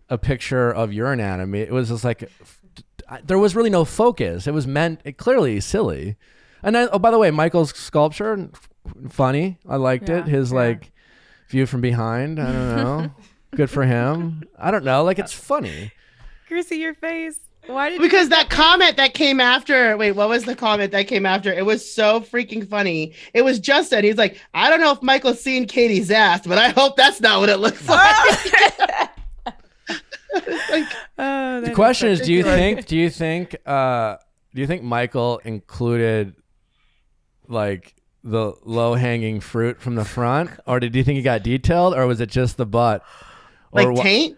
a picture of your anatomy. It was just like there was really no focus. It was clearly silly. And then, oh, by the way, Michael's sculpture, funny. I liked it. His like view from behind. I don't know. Good for him. I don't know. Like it's funny. Chrissy, your face. Why did because that comment that came after? Wait, what was the comment that came after? It was so freaking funny. It was Justin. He's like, I don't know if Michael's seen Katie's ass, but I hope that's not what it looks like. The question is, do you think Michael included like the low-hanging fruit from the front, or do you think he got detailed, or was it just the butt? Like taint?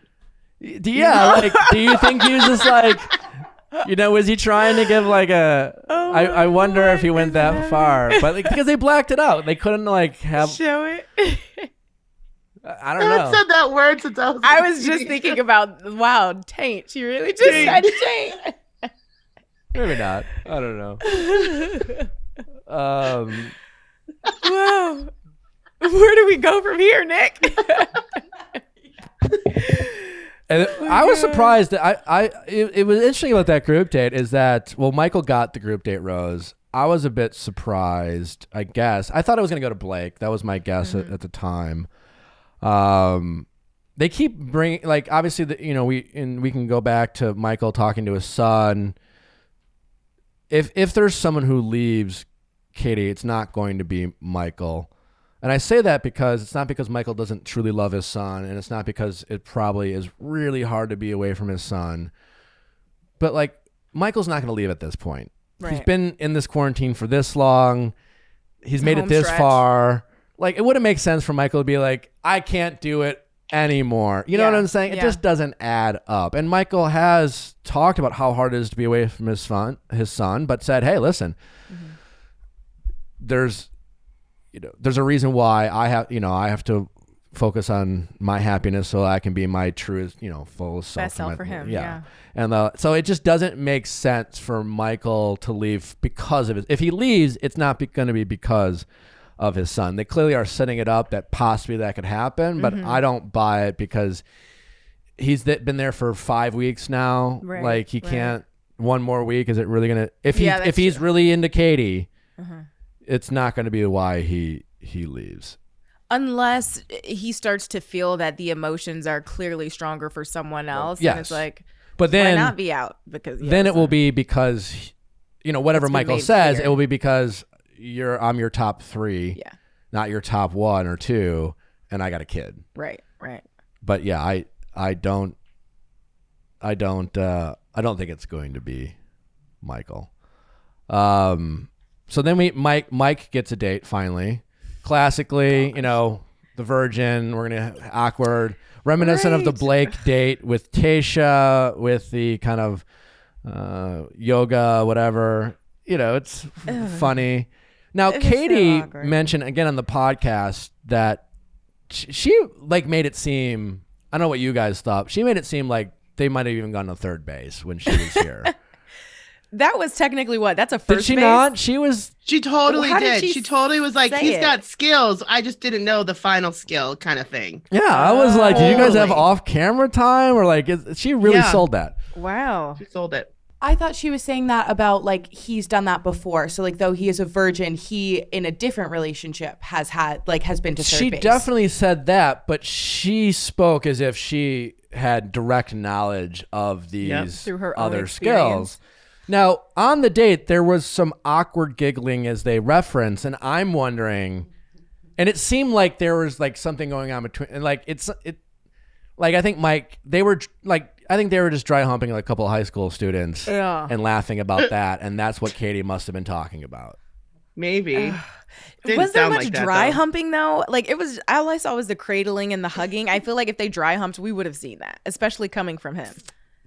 Yeah, like, do you think he was just like, was he trying to give like a? I wonder if he went that far, but like, because they blacked it out, they couldn't like have show it. I don't know. I haven't said that word since I was just thinking about taint. She really just said taint. Maybe not. I don't know. Wow. Where do we go from here, Nick? And I was surprised that it was interesting about that group date is that, well, Michael got the group date rose. I was a bit surprised, I guess. I thought it was going to go to Blake. That was my guess at the time. They keep bringing, like, obviously, we can go back to Michael talking to his son. If there's someone who leaves Katie, it's not going to be Michael. And I say that because it's not because Michael doesn't truly love his son, and it's not because it probably is really hard to be away from his son. But like, Michael's not going to leave at this point. Right. He's been in this quarantine for this long. He's made it this far. Like, it wouldn't make sense for Michael to be like, I can't do it anymore. You know what I'm saying? It just doesn't add up. And Michael has talked about how hard it is to be away from his son, but said, hey, listen, there's a reason why I have to focus on my happiness so I can be my truest, fullest self. Best self for him. Yeah. And so it just doesn't make sense for Michael to leave because of it. If he leaves, it's not going to be because of his son. They clearly are setting it up that possibly that could happen, but I don't buy it because he's been there for 5 weeks now. Right, Like he right. can't. One more week, is it really gonna? If Yeah, that's he's true. really into Katie, Uh-huh. it's not going to be why he leaves. Unless he starts to feel that the emotions are clearly stronger for someone else. And yes. it's like, But why then not be out? Because then it will be because, whatever It's been Michael made says, clear. it will be because I'm your top 3, Yeah. not your top 1 or 2, and I got a kid. Right. Right. But yeah, I don't think it's going to be Michael. So then Mike gets a date finally. Classically, the virgin. We're gonna awkward, reminiscent of the Right. Blake date with Tayshia, with the kind of yoga, whatever. It's funny. Now, It is so Katie awkward. mentioned again on the podcast that she like made it seem. I don't know what you guys thought. She made it seem like they might have even gone to third base when she was here. That was technically what? That's a first Did she base? not? She was. She totally How did did. she She totally was like, say he's it? got skills. I just didn't know the final skill kind of thing. Yeah, I was like, did you guys have Totally. off-camera time, or like, she really Yeah. sold that? Wow. She sold it. I thought she was saying that about like he's done that before. So like though he is a virgin, he in a different relationship has been to third She base. definitely said that, but she spoke as if she had direct knowledge of these Through her own other experience. skills. Now, on the date, there was some awkward giggling as they reference, and I'm wondering, and it seemed like there was like something going on between, and like I think Mike, I think they were just dry humping like a couple of high school students Yeah. and laughing about that, and that's what Katie must have been talking about. Maybe. Didn't Was there sound much like that, dry though. humping though? Like it was, all I saw was the cradling and the hugging. I feel like if they dry humped, we would have seen that, especially coming from him.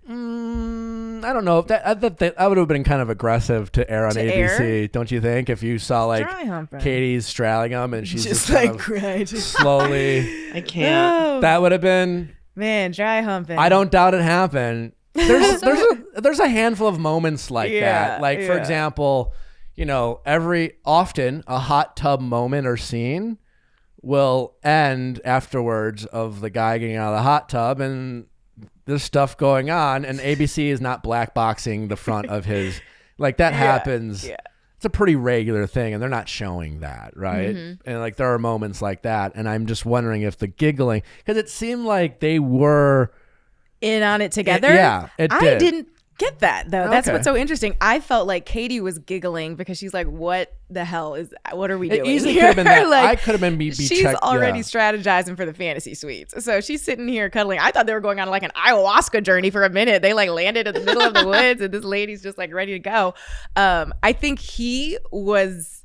I don't know if that would have been kind of aggressive to air on To ABC, air? don't you think? If you saw like Dry humping. Katie's straddling him and she's just, Just kind like of right. slowly, I can't. Oh, that would have been. man, dry humping. I don't doubt it happened. There's a handful of moments like that. Yeah, Like for yeah. example, often a hot tub moment or scene will end afterwards of the guy getting out of the hot tub and there's stuff going on, and ABC is not black boxing the front of his, like that happens. yeah. It's a pretty regular thing, and they're not showing that, right? And like there are moments like that, and I'm just wondering if the giggling, because it seemed like they were. in on it together. Yeah, it I did. didn't get that though. That's Okay. what's so interesting. I felt like Katie was giggling because she's like, "What the hell is? What are we It doing?" easily here?" could have been that. Like, I could have been be she's checked, already yeah. strategizing for the fantasy suites. So she's sitting here cuddling. I thought they were going on like an ayahuasca journey for a minute. They like landed in the middle of the woods and this lady's just like ready to go. I think he was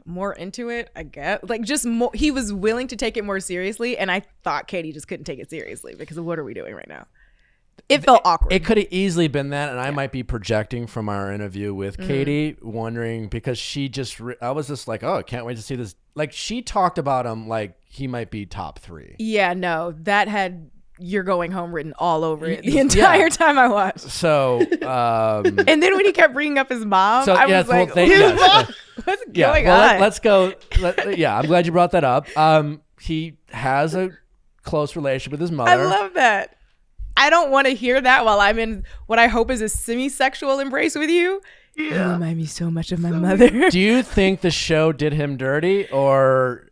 more into it, I guess. Like just more, he was willing to take it more seriously. And I thought Katie just couldn't take it seriously because of what are we doing right now? It felt awkward. It could have easily been that, and I might be projecting from our interview with Mm-hmm. Katie, wondering because she just, I was just like, oh, I can't wait to see this. Like she talked about him like he might be top 3. Yeah, no, that had "You're Going Home" written all over it the entire time I watched. So, And then when he kept bringing up his mom, I was like, what's going on? Let's go. Yeah, I'm glad you brought that up. He has a close relationship with his mother. I love that. I don't want to hear that while I'm in what I hope is a semi-sexual embrace with you. You remind me so much of my mother. Do you think the show did him dirty, or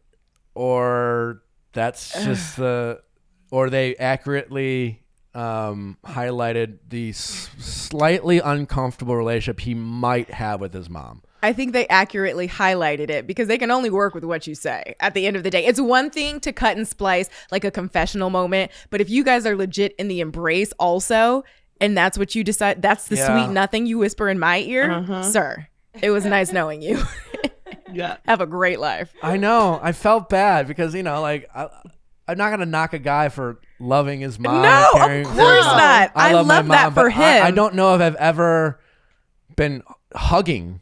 that's just or they accurately highlighted the slightly uncomfortable relationship he might have with his mom? I think they accurately highlighted it because they can only work with what you say at the end of the day. It's one thing to cut and splice like a confessional moment, but if you guys are legit in the embrace also, and that's what you decide, that's the Yeah. sweet nothing you whisper in my ear, sir, it was nice knowing you. Yeah. Have a great life. I know. I felt bad because I'm not gonna knock a guy for loving his mom. No, and caring of for course his mom. not. I love my love that mom, for but I him. don't know if I've ever been hugging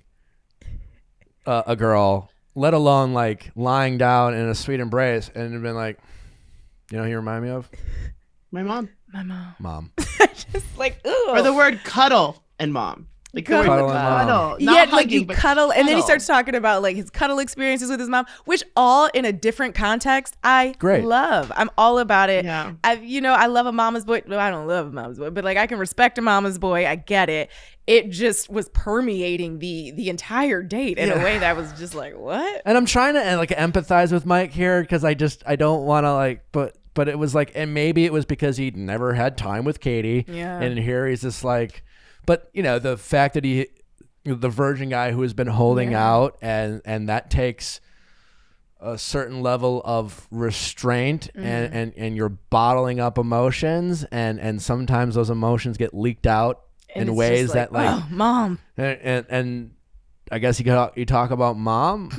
a girl, let alone like lying down in a sweet embrace, and been like, who you remind me of? My mom. My mom. Mom. Just like, ooh. Or the word cuddle and mom. Like the word Cuddle and cuddle. Yeah, Not like hugging, you but cuddle, and then he cuddle. starts talking about like his cuddle experiences with his mom, which all in a different context. I Great. love. I'm all about it. Yeah. I love a mama's boy. Well, I don't love a mama's boy, but like I can respect a mama's boy. I get it. It just was permeating the entire date in a way that was just like, what? And I'm trying to like empathize with Mike here because I don't want to like, but it was like, and maybe it was because he'd never had time with Katie. Yeah. And here he's just like, but you know, the fact that the virgin guy who has been holding out and that takes a certain level of restraint and you're bottling up emotions and sometimes those emotions get leaked out And in it's ways just that like, oh, mom. and I guess you talk about mom.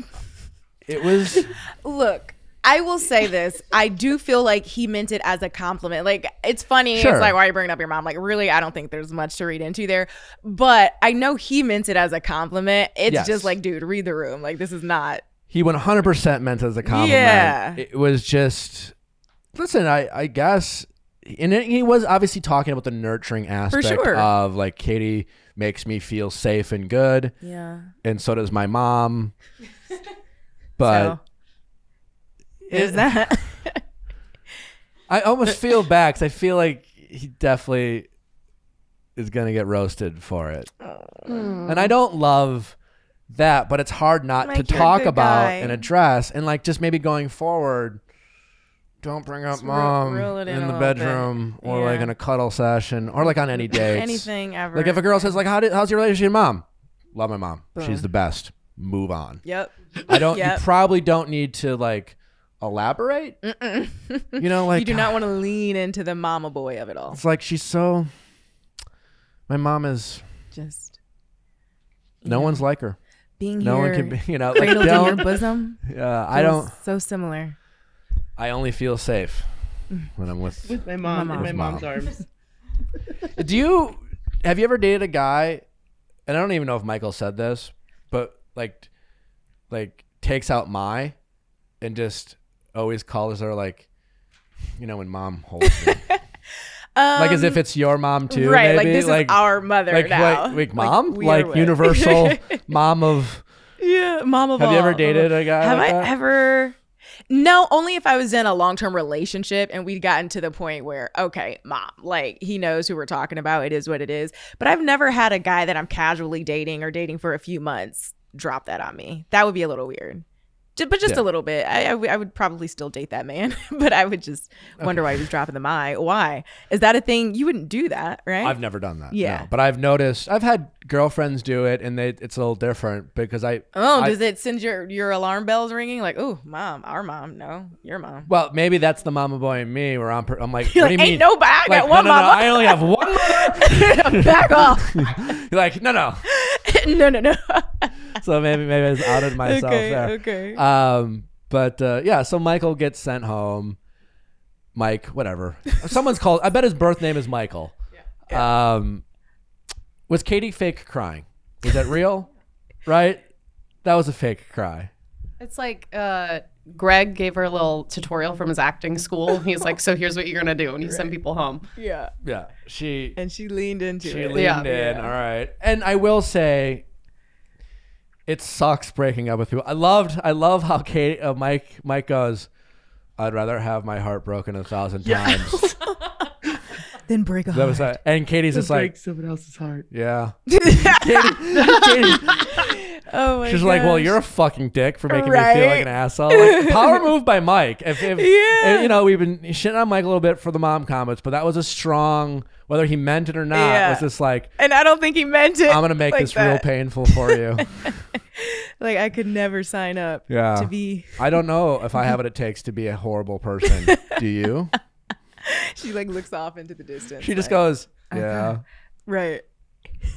It was Look, I will say this. I do feel like he meant it as a compliment. Like, it's funny. Sure. It's like, why are you bringing up your mom? Like, really, I don't think there's much to read into there. But I know he meant it as a compliment. It's Yes. just like, dude, read the room. Like, this is not. He 100% meant it as a compliment. Yeah. It was just, listen, I guess, and he was obviously talking about the nurturing aspect sure. of like Katie makes me feel safe and good, Yeah. and so does my mom. But So, is that? I almost feel bad because I feel like he definitely is gonna get roasted for it, and I don't love that, but it's hard not Mike, to you're a talk good about guy. and address, and like just maybe going forward, don't bring up Just mom reel it in in a the little bedroom bit. or like Yeah. in a cuddle session or like on any dates. Anything ever. Like if a girl says like, how's your relationship with mom? Love my mom. Boom. She's the best. Move on. Yep. I don't. Yep. You probably don't need to like elaborate. You know, like You do not want to lean into the mama boy of it all. It's like she's so. My mom is. Just No one's like her. being No here. one can be. You know, like Cradled in your don't. bosom. I don't. Feels so similar. I only feel safe when I'm with. With my mom in my With mom's mom. arms. Have you ever dated a guy? And I don't even know if Michael said this, but like takes out my, and just always calls her like, you know, when mom holds me. Like as if it's your mom too, Right, maybe? like this is our mother like, now. Like mom, we are like with. universal mom of. Yeah, mom of Have all. you ever dated a guy? Have like I that? ever? No, only if I was in a long-term relationship and we'd gotten to the point where, okay, mom, like he knows who we're talking about. It is what it is. But I've never had a guy that I'm casually dating or dating for a few months drop that on me. That would be a little weird. But just Yeah. a little bit. I would probably still date that man, but I would just wonder why he was dropping the my. Why? Is that a thing? You wouldn't do that, right? I've never done that. Yeah. no. But I've noticed. I've had girlfriends do it, and it's a little different because does it send your alarm bells ringing? Like, oh, mom, our mom. No, your mom. Well, maybe that's the mama boy in me, where I'm like, You're what like, do you ain't mean? no back. I got one no, mama. I only have one mother. Back off. You're like, no. No. So maybe I was outed myself there. Okay. But yeah, so Michael gets sent home. Mike, whatever. Someone's called. I bet his birth name is Michael. Yeah. Was Katie fake crying? Was that real? Right? That was a fake cry. It's like Greg gave her a little tutorial from his acting school. He's like, so here's what you're going to do when you send people home. Yeah. Yeah. She leaned into it. leaned in. All right. And I will say, it sucks breaking up with people. I love how Mike goes, I'd rather have my heart broken 1,000 times. Then break a That was that. And Katie's just Break like, someone else's heart. yeah. Katie, Oh my she's like, well, you're a fucking dick for making me feel Right. like an asshole. Like, power move by Mike. If Yeah. you know, we've been shitting on Mike a little bit for the mom comments, but that was a strong, whether he meant it or not, Yeah. was just like, And I don't think he meant it. I'm gonna make like this real that. painful for you. Like I could never sign up Yeah. to be. I don't know if I have what it takes to be a horrible person. Do you? She like looks off into the distance. She just like, goes, yeah. right.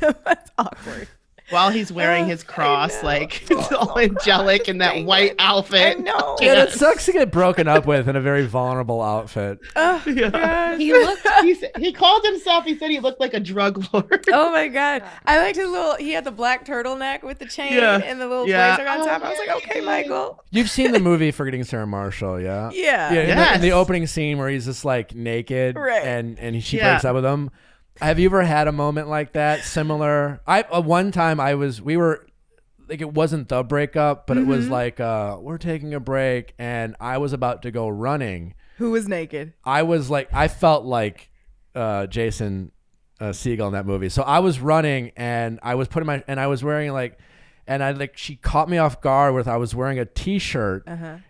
That's awkward. While he's wearing his cross, like it's all angelic in that white outfit. I know. Yeah, it sucks to get broken up with in a very vulnerable outfit. Yeah. He looked He called himself. He said he looked like a drug lord. Oh my god! I liked his little. He had the black turtleneck with the chain Yeah. and the little Yeah. blazer on top. I was like, okay, Michael. You've seen the movie Forgetting Sarah Marshall, yeah? Yeah. Yeah, in Yes. the opening scene where he's just like naked Right. and she Yeah. breaks up with him. Have you ever had a moment like that? Similar? One time we were like, it wasn't the breakup, but it was like, we're taking a break and I was about to go running. Who was naked? I felt like Jason Segel in that movie. So I was running and I was I was wearing she caught me off guard with, I was wearing a t-shirt and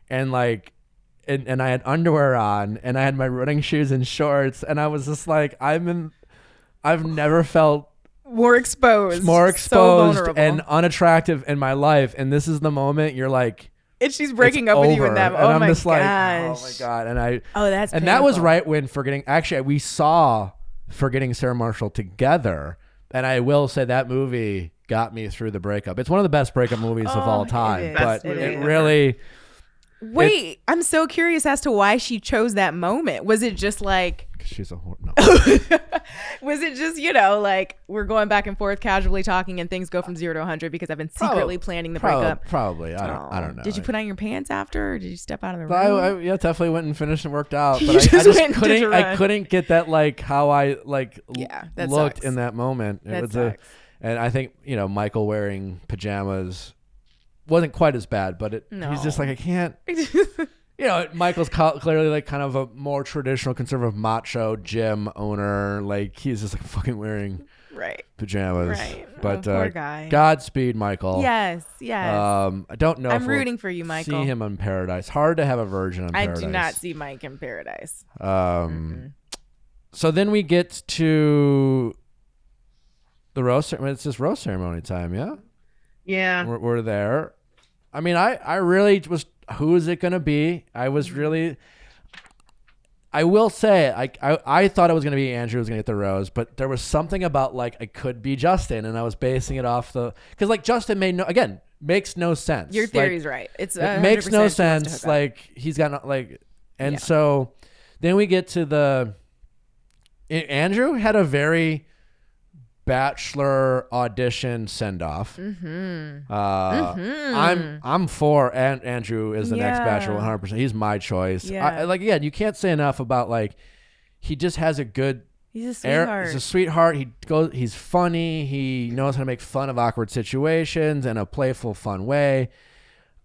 and I had underwear on and I had my running shoes and shorts. And I was just like, I've never felt more exposed so and unattractive in my life, and this is the moment you're like, and she's breaking up with you in that. And I'm just like, oh my god, and that's and that was right when we saw Forgetting Sarah Marshall together, and I will say that movie got me through the breakup. It's one of the best breakup movies of all time, but it really. Wait, I'm so curious as to why she chose that moment. Was it just like she's a whore? No. Was it just, like we're going back and forth casually talking and things go from 0 to 100 because I've been secretly planning the breakup? Probably. I don't know. Did you put on your pants after, or did you step out of the room? I definitely went and finished and worked out, but I couldn't get that how I looked sucks. in that moment. And I think Michael wearing pajamas wasn't quite as bad, but he's just like, I can't. Michael's clearly kind of a more traditional conservative macho gym owner. He's just fucking wearing pajamas. Right. But poor guy. Godspeed, Michael. Yes. I don't know. I'm rooting for you, Michael. See him in Paradise. Hard to have a virgin in Paradise. I do not see Mike in Paradise. So then we get to the rose ceremony. It's just rose ceremony time, yeah? Yeah. We're there. I mean, I really was, who is it going to be? I will say, I thought it was going to be Andrew who was going to get the rose, but there was something about it could be Justin, and I was basing it off because Justin makes no sense. Your theory's right. It makes no sense. He's got so then we get to Andrew had a very Bachelor audition send off. I'm for Andrew as the next Bachelor 100%. He's my choice. You can't say enough about he just has a good. He's a sweetheart. He's a sweetheart. He's funny. He knows how to make fun of awkward situations in a playful, fun way.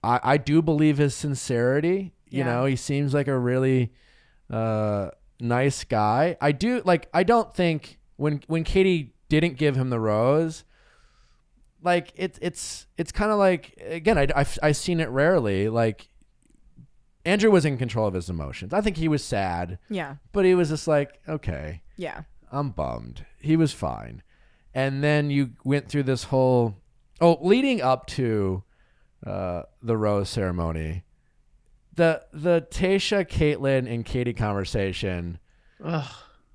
I do believe his sincerity. He seems like a really nice guy. I do I don't think when Katie didn't give him the rose, it's kind of again, I've seen it rarely. Andrew was in control of his emotions. I think he was sad, but he was just okay, I'm bummed. He was fine. And then you went through this whole leading up to the rose ceremony, the Tayshia, Caitlyn, and Katie conversation, a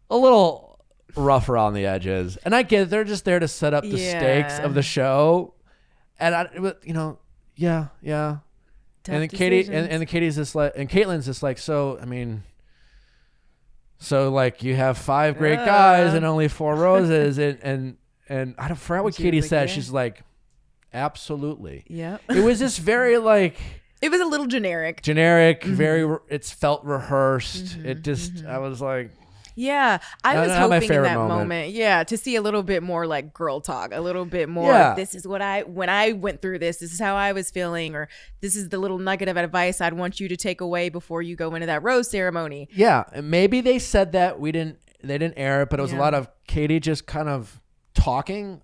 little rough around the edges, and I get it, they're just there to set up the stakes of the show, and and then Katie and Katie's just and Caitlyn's just so I mean, you have 5 great guys and only 4 roses, and I forgot what Katie said. She's absolutely, it was just very it was a little generic, very it felt rehearsed. It just I was I was hoping in that moment, to see a little bit more girl talk, a little bit more. This is what when I went through this is how I was feeling, or this is the little nugget of advice I'd want you to take away before you go into that rose ceremony. Yeah, maybe they said that they didn't air it, but it was a lot of Katie just kind of talking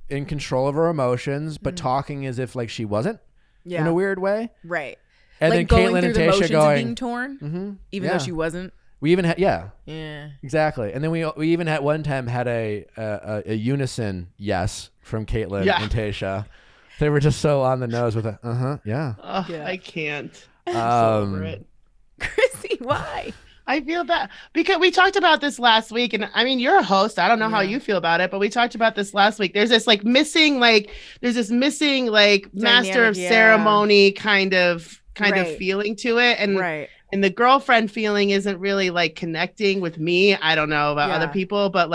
in control of her emotions, but talking as if she wasn't in a weird way, right? And then going Caitlyn through and the Tayshia motions going of being torn, even though she wasn't. We even had exactly, and then we even at one time had a unison yes from Caitlyn and Tayshia. They were just so on the nose with I can't. I'm so over it. Chrissy, why? I feel bad because we talked about this last week, and I mean, you're a host. I don't know how you feel about it, but we talked about this last week. There's this missing master of ceremony kind of feeling to it, and and the girlfriend feeling isn't really connecting with me. I don't know about other people, but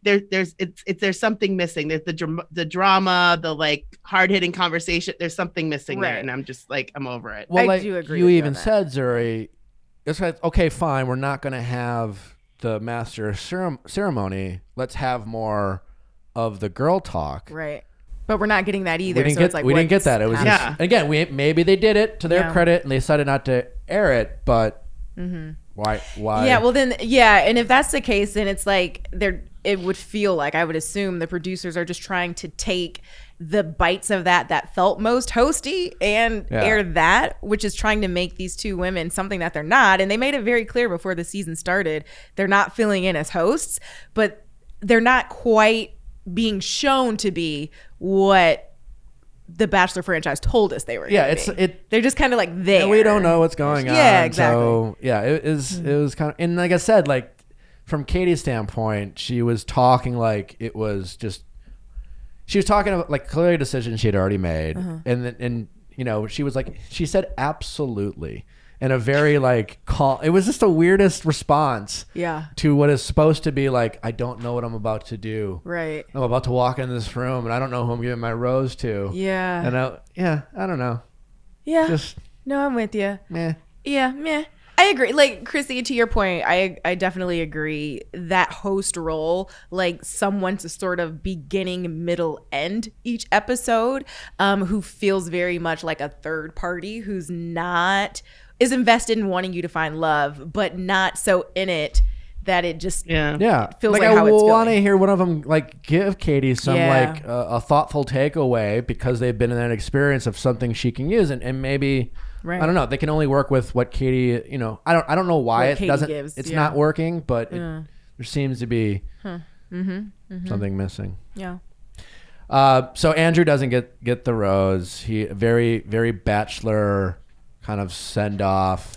there's something missing. There's the drama, the hard hitting conversation. There's something missing there, and I'm just I'm over it. Well, I do agree. You even said, Zuri, it's okay, fine. We're not going to have the master ceremony, let's have more of the girl talk. Right. But we're not getting that either. We didn't get that. It was happening? just, again, maybe they did it to their Yeah. credit and they decided not to air it, but why? Yeah, well then, and if that's the case, then it's like it would feel like, I would assume the producers are just trying to take the bites of that felt most hosty and air that, which is trying to make these two women something that they're not. And they made it very clear before the season started, they're not filling in as hosts, but they're not quite being shown to be what the Bachelor franchise told us they were. Yeah, they're just kind of like there. and we don't know what's going on. Yeah, exactly. So yeah, it was kind of, and like I said, like from Katie's standpoint, she was talking like it was just, she was talking about like clearly a decision she had already made, and you know, she was like, she said absolutely in a very like calm. It was just the weirdest response. Yeah. To what is supposed to be like, I don't know what I'm about to do. Right. I'm about to walk in this room and I don't know who I'm giving my rose to. Yeah. And I don't know. Yeah. Just no, I'm with you. meh. Yeah, meh. I agree. Like, Chrissy, to your point, I definitely agree that host role, like someone to sort of beginning, middle, end each episode, who feels very much like a third party, who's is invested in wanting you to find love, but not so in it that it just feels like how I it's want to feeling. hear one of them like give Katie some Yeah. like a thoughtful takeaway because they've been in that experience of something she can use, and maybe Right. I don't know, they can only work with what Katie, you know, I don't know why What it Katie doesn't gives, it's yeah. not working, but there seems to be something missing. Yeah. So Andrew doesn't get the rose. He very Bachelor kind of send off.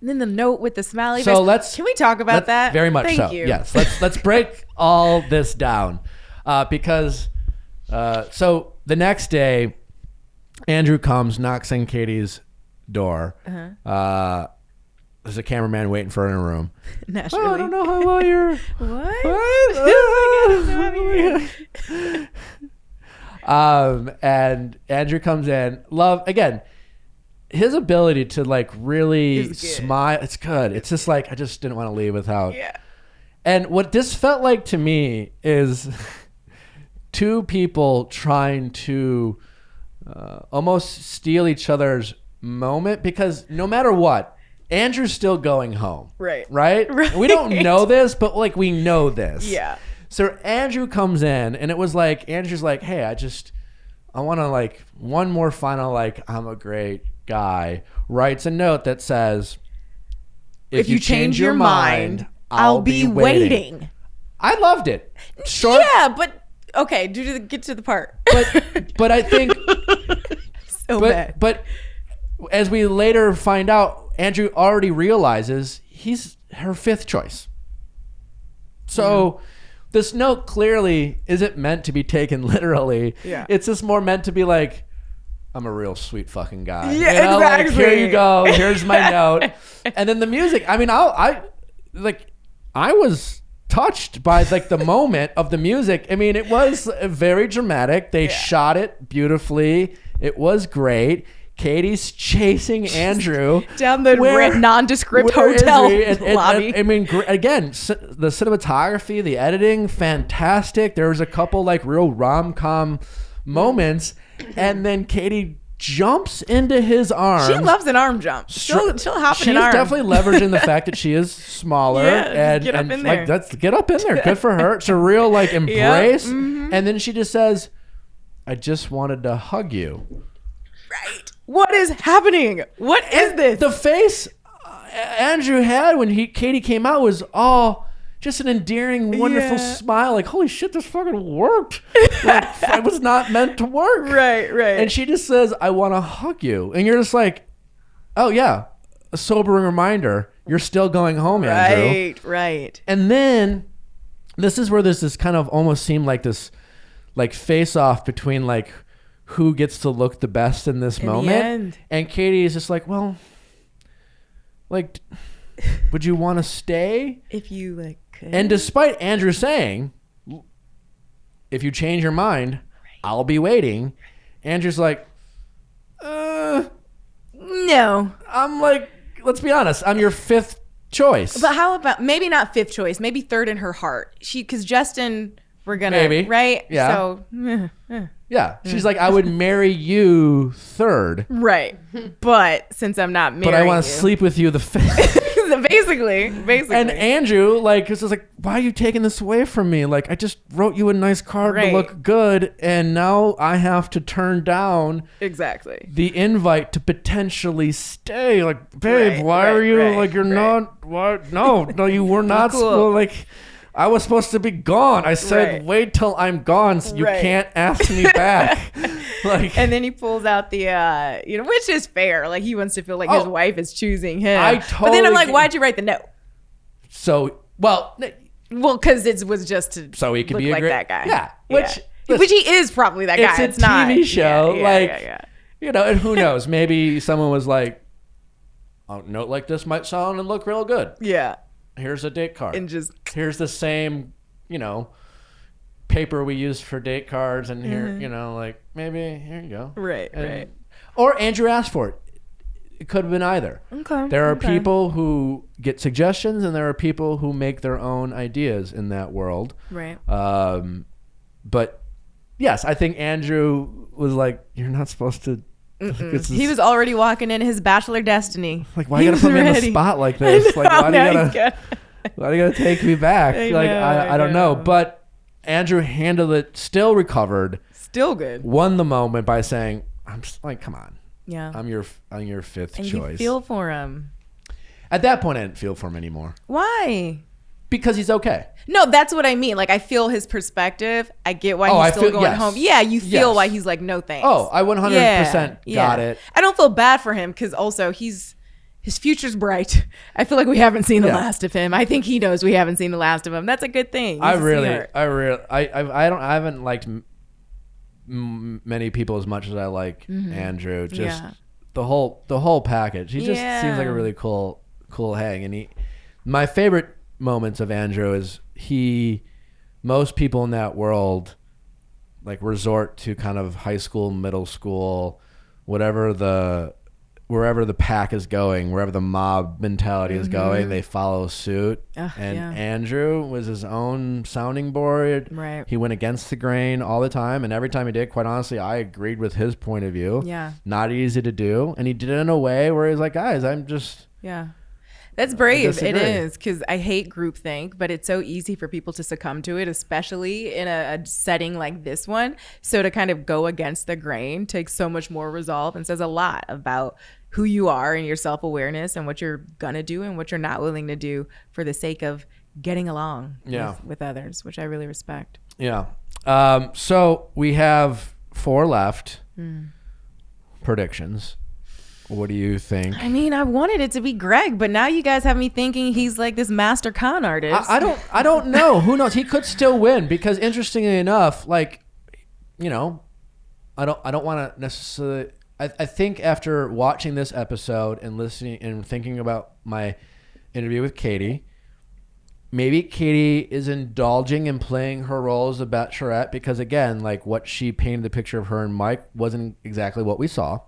And then the note with the smiley So face. Can we talk about that? Very much Thank so. you. Yes. Let's break all this down, because so the next day, Andrew comes, knocks on Katie's door. There's a cameraman waiting for her in a room. Naturally. Oh, I don't know how well you're. What? And Andrew comes in. Love again. His ability to like really smile. It's good. It's just like I just didn't want to leave without. Yeah. And what this felt like to me is two people trying to almost steal each other's moment, because no matter what, Andrew's still going home. Right. Right? We don't know this, but like we know this. Yeah. So Andrew comes in and it was like, Andrew's like, hey, I want to like one more final, like, I'm a great guy, writes a note that says, If you change your mind, I'll be waiting. I loved it. Short, Yeah, but okay, get to the part. but I think, So bad. but as we later find out, Andrew already realizes he's her fifth choice. So this note clearly isn't meant to be taken literally. Yeah. It's just more meant to be like, I'm a real sweet fucking guy. Yeah, you know? Like, exactly. here you go. Here's my note. And then the music. I mean, I was touched by like the moment of the music. I mean, it was very dramatic. They shot it beautifully. It was great. Katie's chasing Andrew Down the nondescript where is hotel he? And lobby. I mean, again, the cinematography, the editing, fantastic. There was a couple like real rom-com moments, and then Katie jumps into his arms. She loves an arm jump. She'll hop in an arm. She's definitely leveraging the fact that she is smaller. Yeah, and get up in there. Like, let's get up in there. Good for her. It's a real like embrace. And then she just says, I just wanted to hug you. Right. What is happening? What is this? The face Andrew had when Katie came out was all just an endearing, wonderful smile. Like, holy shit, this fucking worked. Like, it was not meant to work. Right. And she just says, I want to hug you. And you're just like, oh, yeah, a sobering reminder. You're still going home, Andrew. Right. And then this is where there's this kind of almost seemed like this like face off between like who gets to look the best in this moment. the end. And Katie is just like, well, like, would you want to stay? If you like could. And despite Andrew saying, if you change your mind, I'll be waiting. Andrew's like, No. I'm like, let's be honest. I'm your fifth choice. But how about maybe not fifth choice, maybe third in her heart? Because Justin, we're gonna Maybe. right. Yeah. So Yeah. She's like, I would marry you third, right. But since I'm not married, but I want to sleep with you the fifth. basically. And Andrew, like, is like, why are you taking this away from me? Like, I just wrote you a nice card to look good, and now I have to turn down exactly the invite to potentially stay. Like, babe, why are you like you're not? What? No, you were not. Cool. Like, I was supposed to be gone. I said, wait till I'm gone, so you can't ask me back. Like, and then he pulls out the, which is fair. Like he wants to feel like his wife is choosing him. But then I'm like, why'd you write the note? So, well, because it was just to so he could look be like great, that guy. Yeah, which he is probably that guy. It's a TV show, and who knows? Maybe someone was like, a note like this might sound and look real good. Yeah. Here's a date card. And just here's the same, paper we use for date cards, and here, like maybe here you go. Right. Or Andrew asked for it. It could have been either. Okay. There are people who get suggestions, and there are people who make their own ideas in that world. Right. But yes, I think Andrew was like, "You're not supposed to." He was already walking in his Bachelor destiny. Like, why you gotta put me in the spot like this? Like, why do you gotta take me back? I don't know. But Andrew handled it, still recovered, still good. Won the moment by saying, "I'm just like, come on, yeah, I'm your fifth and choice." You feel for him. At that point, I didn't feel for him anymore. Why? Because he's okay. No, that's what I mean. Like, I feel his perspective. I get why he's still going home. Yeah, you feel why he's like, no thanks. Oh, I 100% got it. I don't feel bad for him because also his future's bright. I feel like we haven't seen the last of him. I think he knows we haven't seen the last of him. That's a good thing. I haven't liked many people as much as I like Andrew. Just the whole package. He just seems like a really cool hang. And my favorite moments of Andrew is most people in that world like resort to kind of high school, middle school, wherever the pack is going, wherever the mob mentality is going, they follow suit. Andrew was his own sounding board. Right. He went against the grain all the time, and every time he did, quite honestly, I agreed with his point of view. Yeah. Not easy to do, and he did it in a way where he's like, guys, I'm just That's brave. It is, because I hate groupthink, but it's so easy for people to succumb to it, especially in a setting like this one. So to kind of go against the grain takes so much more resolve and says a lot about who you are and your self-awareness and what you're going to do and what you're not willing to do for the sake of getting along with others, which I really respect. Yeah. So we have 4 left. Predictions. What do you think? I mean, I wanted it to be Greg, but now you guys have me thinking he's like this master con artist. I don't know. Who knows? He could still win because, interestingly enough, like, I don't want to necessarily. I think after watching this episode and listening and thinking about my interview with Katie, maybe Katie is indulging in playing her role as a Bachelorette because, again, like what she painted the picture of her and Mike wasn't exactly what we saw.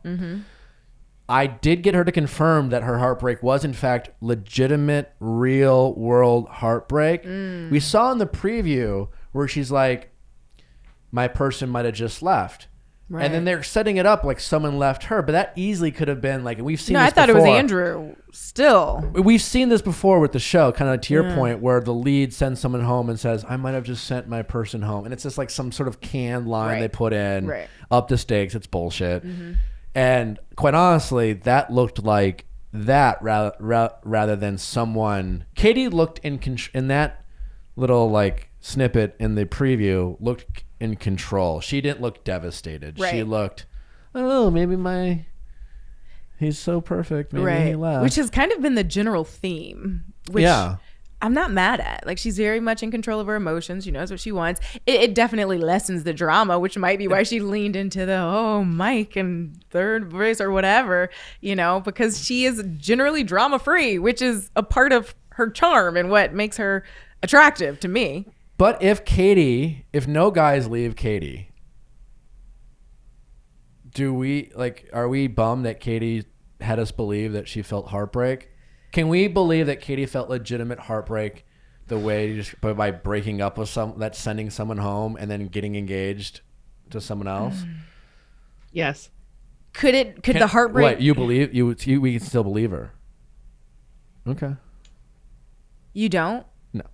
I did get her to confirm that her heartbreak was in fact legitimate, real world heartbreak. We saw in the preview where she's like, my person might have just left. Right. And then they're setting it up like someone left her, but that easily could have been like, we've seen this before. I thought it was Andrew still. We've seen this before with the show, kind of to your point, where the lead sends someone home and says, I might have just sent my person home. And it's just like some sort of canned line they put in, up the stakes. It's bullshit. And quite honestly, that looked like that rather than someone. Katie looked in that little like snippet in the preview, looked in control. She didn't look devastated. She looked, oh, maybe he's so perfect. Maybe he left. Which has kind of been the general theme. Which I'm not mad at. Like, she's very much in control of her emotions. She knows what she wants. It definitely lessens the drama, which might be why she leaned into the, Mike and third voice or whatever, because she is generally drama free, which is a part of her charm and what makes her attractive to me. But if no guys leave Katie, are we bummed that Katie had us believe that she felt heartbreak? Can we believe that Katie felt legitimate heartbreak the way just by breaking up with that's sending someone home and then getting engaged to someone else? Yes. Could the heartbreak? What, you believe we can still believe her? Okay. You don't? No.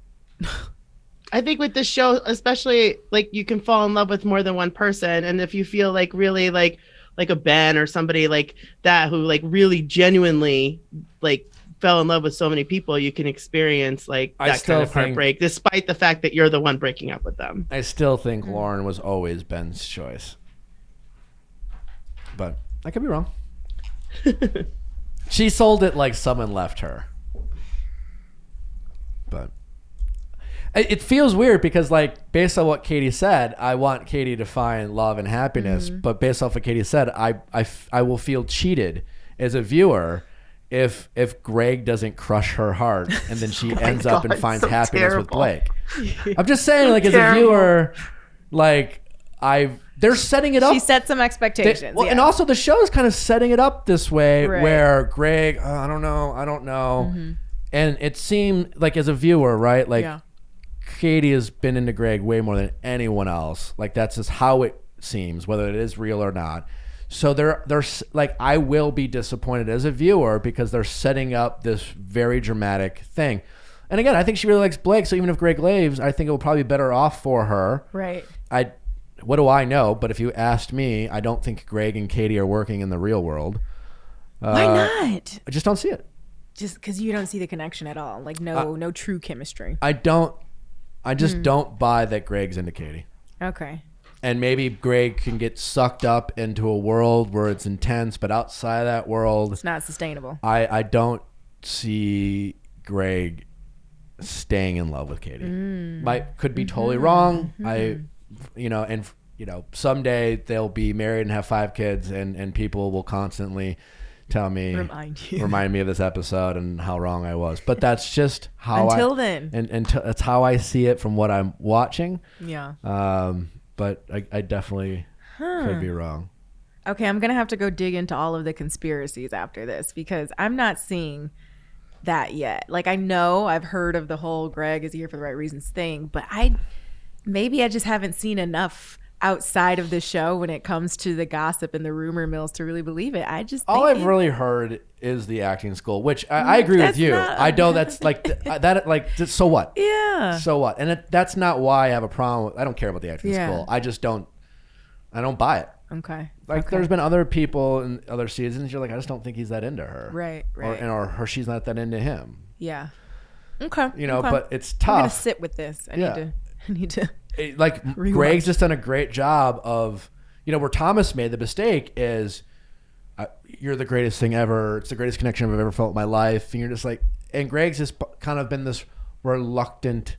I think with this show, especially, like, you can fall in love with more than one person, and if you feel like really like a Ben or somebody like that who like really genuinely like fell in love with so many people, you can experience like that kind of heartbreak, despite the fact that you're the one breaking up with them. I still think Lauren was always Ben's choice, but I could be wrong. She sold it like someone left her, but it feels weird because, like, based on what Katie said, I want Katie to find love and happiness, but based off what Katie said, I will feel cheated as a viewer if Greg doesn't crush her heart and then she ends up and finds happiness with Blake. I'm just saying, like, as a viewer, like, they're setting it up. She set some expectations. And also the show is kind of setting it up this way where Greg, I don't know. And it seemed like, as a viewer, right? Like, Katie has been into Greg way more than anyone else. Like, that's just how it seems, whether it is real or not. So they're like, I will be disappointed as a viewer because they're setting up this very dramatic thing. And again, I think she really likes Blake. So even if Greg leaves, I think it will probably be better off for her. Right. What do I know? But if you asked me, I don't think Greg and Katie are working in the real world. Why not? I just don't see it. Just because you don't see the connection at all. Like, no true chemistry. I just don't buy that Greg's into Katie. Okay. And maybe Greg can get sucked up into a world where it's intense, but outside of that world, it's not sustainable. I don't see Greg staying in love with Katie. Could be totally wrong. Someday they'll be married and have 5 kids, and people will constantly tell me, remind me of this episode and how wrong I was. But that's just how that's how I see it from what I'm watching. Yeah. But I definitely could be wrong. Okay, I'm going to have to go dig into all of the conspiracies after this because I'm not seeing that yet. Like, I know I've heard of the whole Greg is here for the right reasons thing, but maybe I just haven't seen enough outside of the show when it comes to the gossip and the rumor mills to really believe it. All I've really heard is the acting school, which I agree with you. I know that's like that. Like, so what? Yeah. So what? And that's not why I have a problem. I don't care about the acting school. I just don't. I don't buy it. Okay. Like, there's been other people in other seasons. You're like, I just don't think he's that into her. Right. Or she's not that into him. Yeah. Okay. But it's tough. I'm gonna sit with this. I need to. Like, Greg's just done a great job of, where Thomas made the mistake is, you're the greatest thing ever. It's the greatest connection I've ever felt in my life. And you're just like, and Greg's just kind of been this reluctant,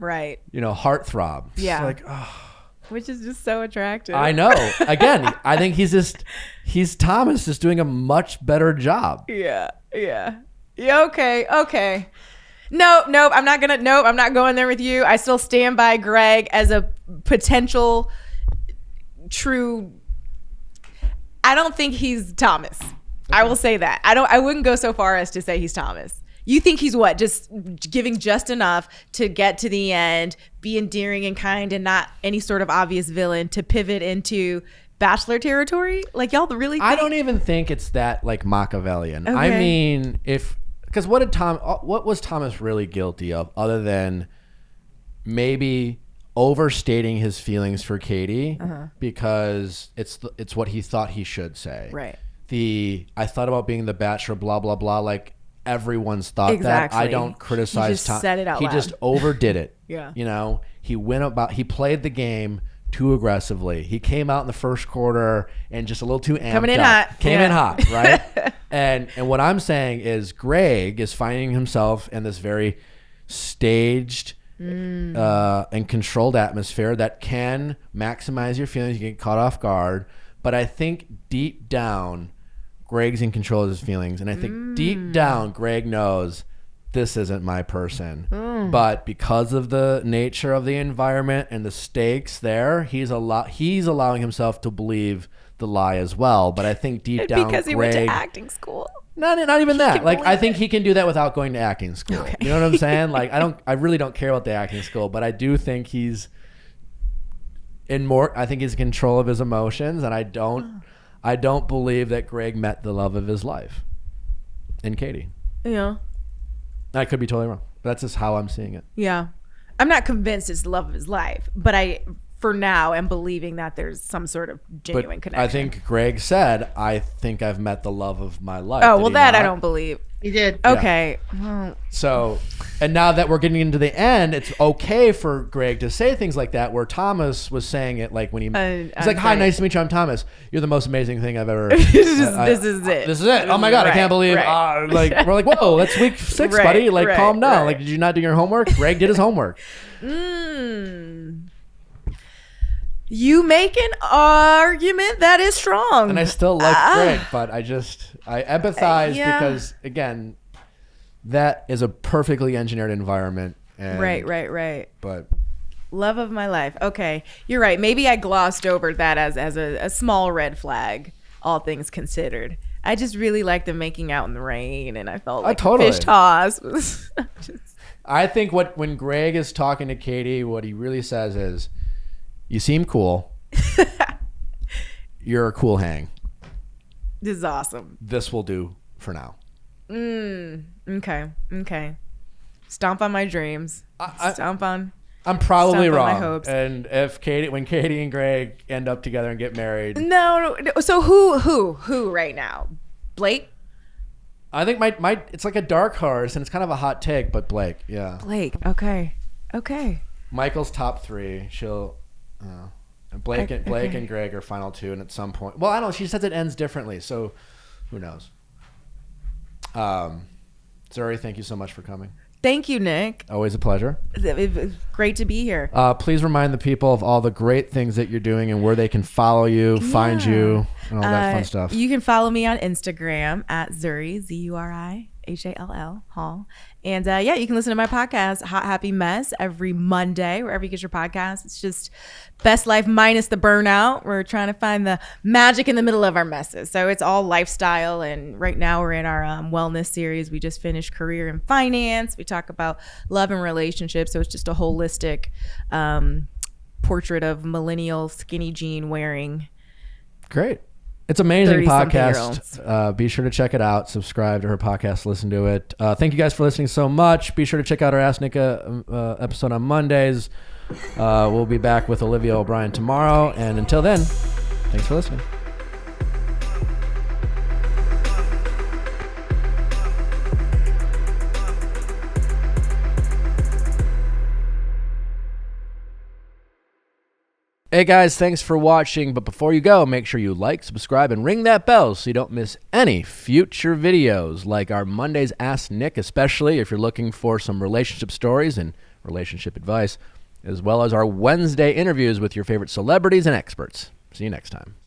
heartthrob. Yeah. Like, oh. Which is just so attractive. I know. Again, I think he's Thomas just doing a much better job. Yeah. Okay. Nope. I'm not going there with you. I still stand by Greg as a potential true. I don't think he's Thomas. Okay. I will say that. I wouldn't go so far as to say he's Thomas. You think he's what? Just giving just enough to get to the end, be endearing and kind, and not any sort of obvious villain to pivot into Bachelor territory? Like, y'all really think? I don't even think it's that, like, Machiavellian. Okay. I mean, because what was Thomas really guilty of other than maybe overstating his feelings for Katie because it's what he thought he should say. Right. I thought about being the Bachelor, blah, blah, blah. Like, everyone's thought that. I don't criticize Thomas. Said it out loud. He just overdid it. Yeah. He played the game too aggressively. He came out in the first quarter and just a little too amped up. Came in hot, right? And what I'm saying is Greg is finding himself in this very staged and controlled atmosphere that can maximize your feelings. You get caught off guard. But I think deep down, Greg's in control of his feelings. And I think deep down, Greg knows this isn't my person. But because of the nature of the environment and the stakes there, he's allowing himself to believe the lie as well. But I think deep down, because he went to acting school. Not even that. Like, I think he can do that without going to acting school. Okay. You know what I'm saying? Like, I really don't care about the acting school, but I do think he's I think he's in control of his emotions, and I don't believe that Greg met the love of his life in Katie. Yeah. I could be totally wrong. But that's just how I'm seeing it. Yeah. I'm not convinced it's the love of his life, but I, for now, am believing that there's some sort of genuine connection. I think Greg said, I think I've met the love of my life. Oh, well, that I don't believe. He did. Okay. Yeah. So, and now that we're getting into the end, it's okay for Greg to say things like that, where Thomas was saying it like when he's like, hi, nice to meet you, I'm Thomas. You're the most amazing thing I've ever. This is it. This is it. Oh my God, I can't believe. Like, we're like, whoa, that's week 6, buddy. Like, calm down. Like, did you not do your homework? Greg did his homework. You make an argument that is strong. And I still like Greg, but I empathize because, again, that is a perfectly engineered environment. And, Right. But love of my life. Okay, you're right. Maybe I glossed over that as a small red flag, all things considered. I just really liked them making out in the rain, and I felt like totally. a fish toss was I think when Greg is talking to Katie, what he really says is, you seem cool. You're a cool hang. This is awesome. This will do for now. Okay. Stomp on my dreams. Stomp on. I'm probably wrong. My hopes. And when Katie and Greg end up together and get married. No. So who right now? Blake? I think my it's like a dark horse, and it's kind of a hot take, but Blake, yeah. Blake. Okay. Michael's top 3. Blake and Greg are final 2, and at some point, well, I don't know. She says it ends differently, so who knows? Zuri, thank you so much for coming. Thank you, Nick. Always a pleasure. It was great to be here. Please remind the people of all the great things that you're doing and where they can follow you, find you, and all that fun stuff. You can follow me on Instagram at Zuri, ZURI Hall. And you can listen to my podcast, Hot Happy Mess, every Monday, wherever you get your podcasts. It's just best life minus the burnout. We're trying to find the magic in the middle of our messes. So it's all lifestyle. And right now we're in our wellness series. We just finished career and finance. We talk about love and relationships. So it's just a holistic portrait of millennial skinny jean wearing. Great. It's an amazing podcast. Be sure to check it out. Subscribe to her podcast. Listen to it. Thank you guys for listening so much. Be sure to check out our Ask Nick episode on Mondays. We'll be back with Olivia O'Brien tomorrow. And until then, thanks for listening. Hey guys, thanks for watching, but before you go, make sure you like, subscribe, and ring that bell so you don't miss any future videos, like our Mondays Ask Nick, especially if you're looking for some relationship stories and relationship advice, as well as our Wednesday interviews with your favorite celebrities and experts. See you next time.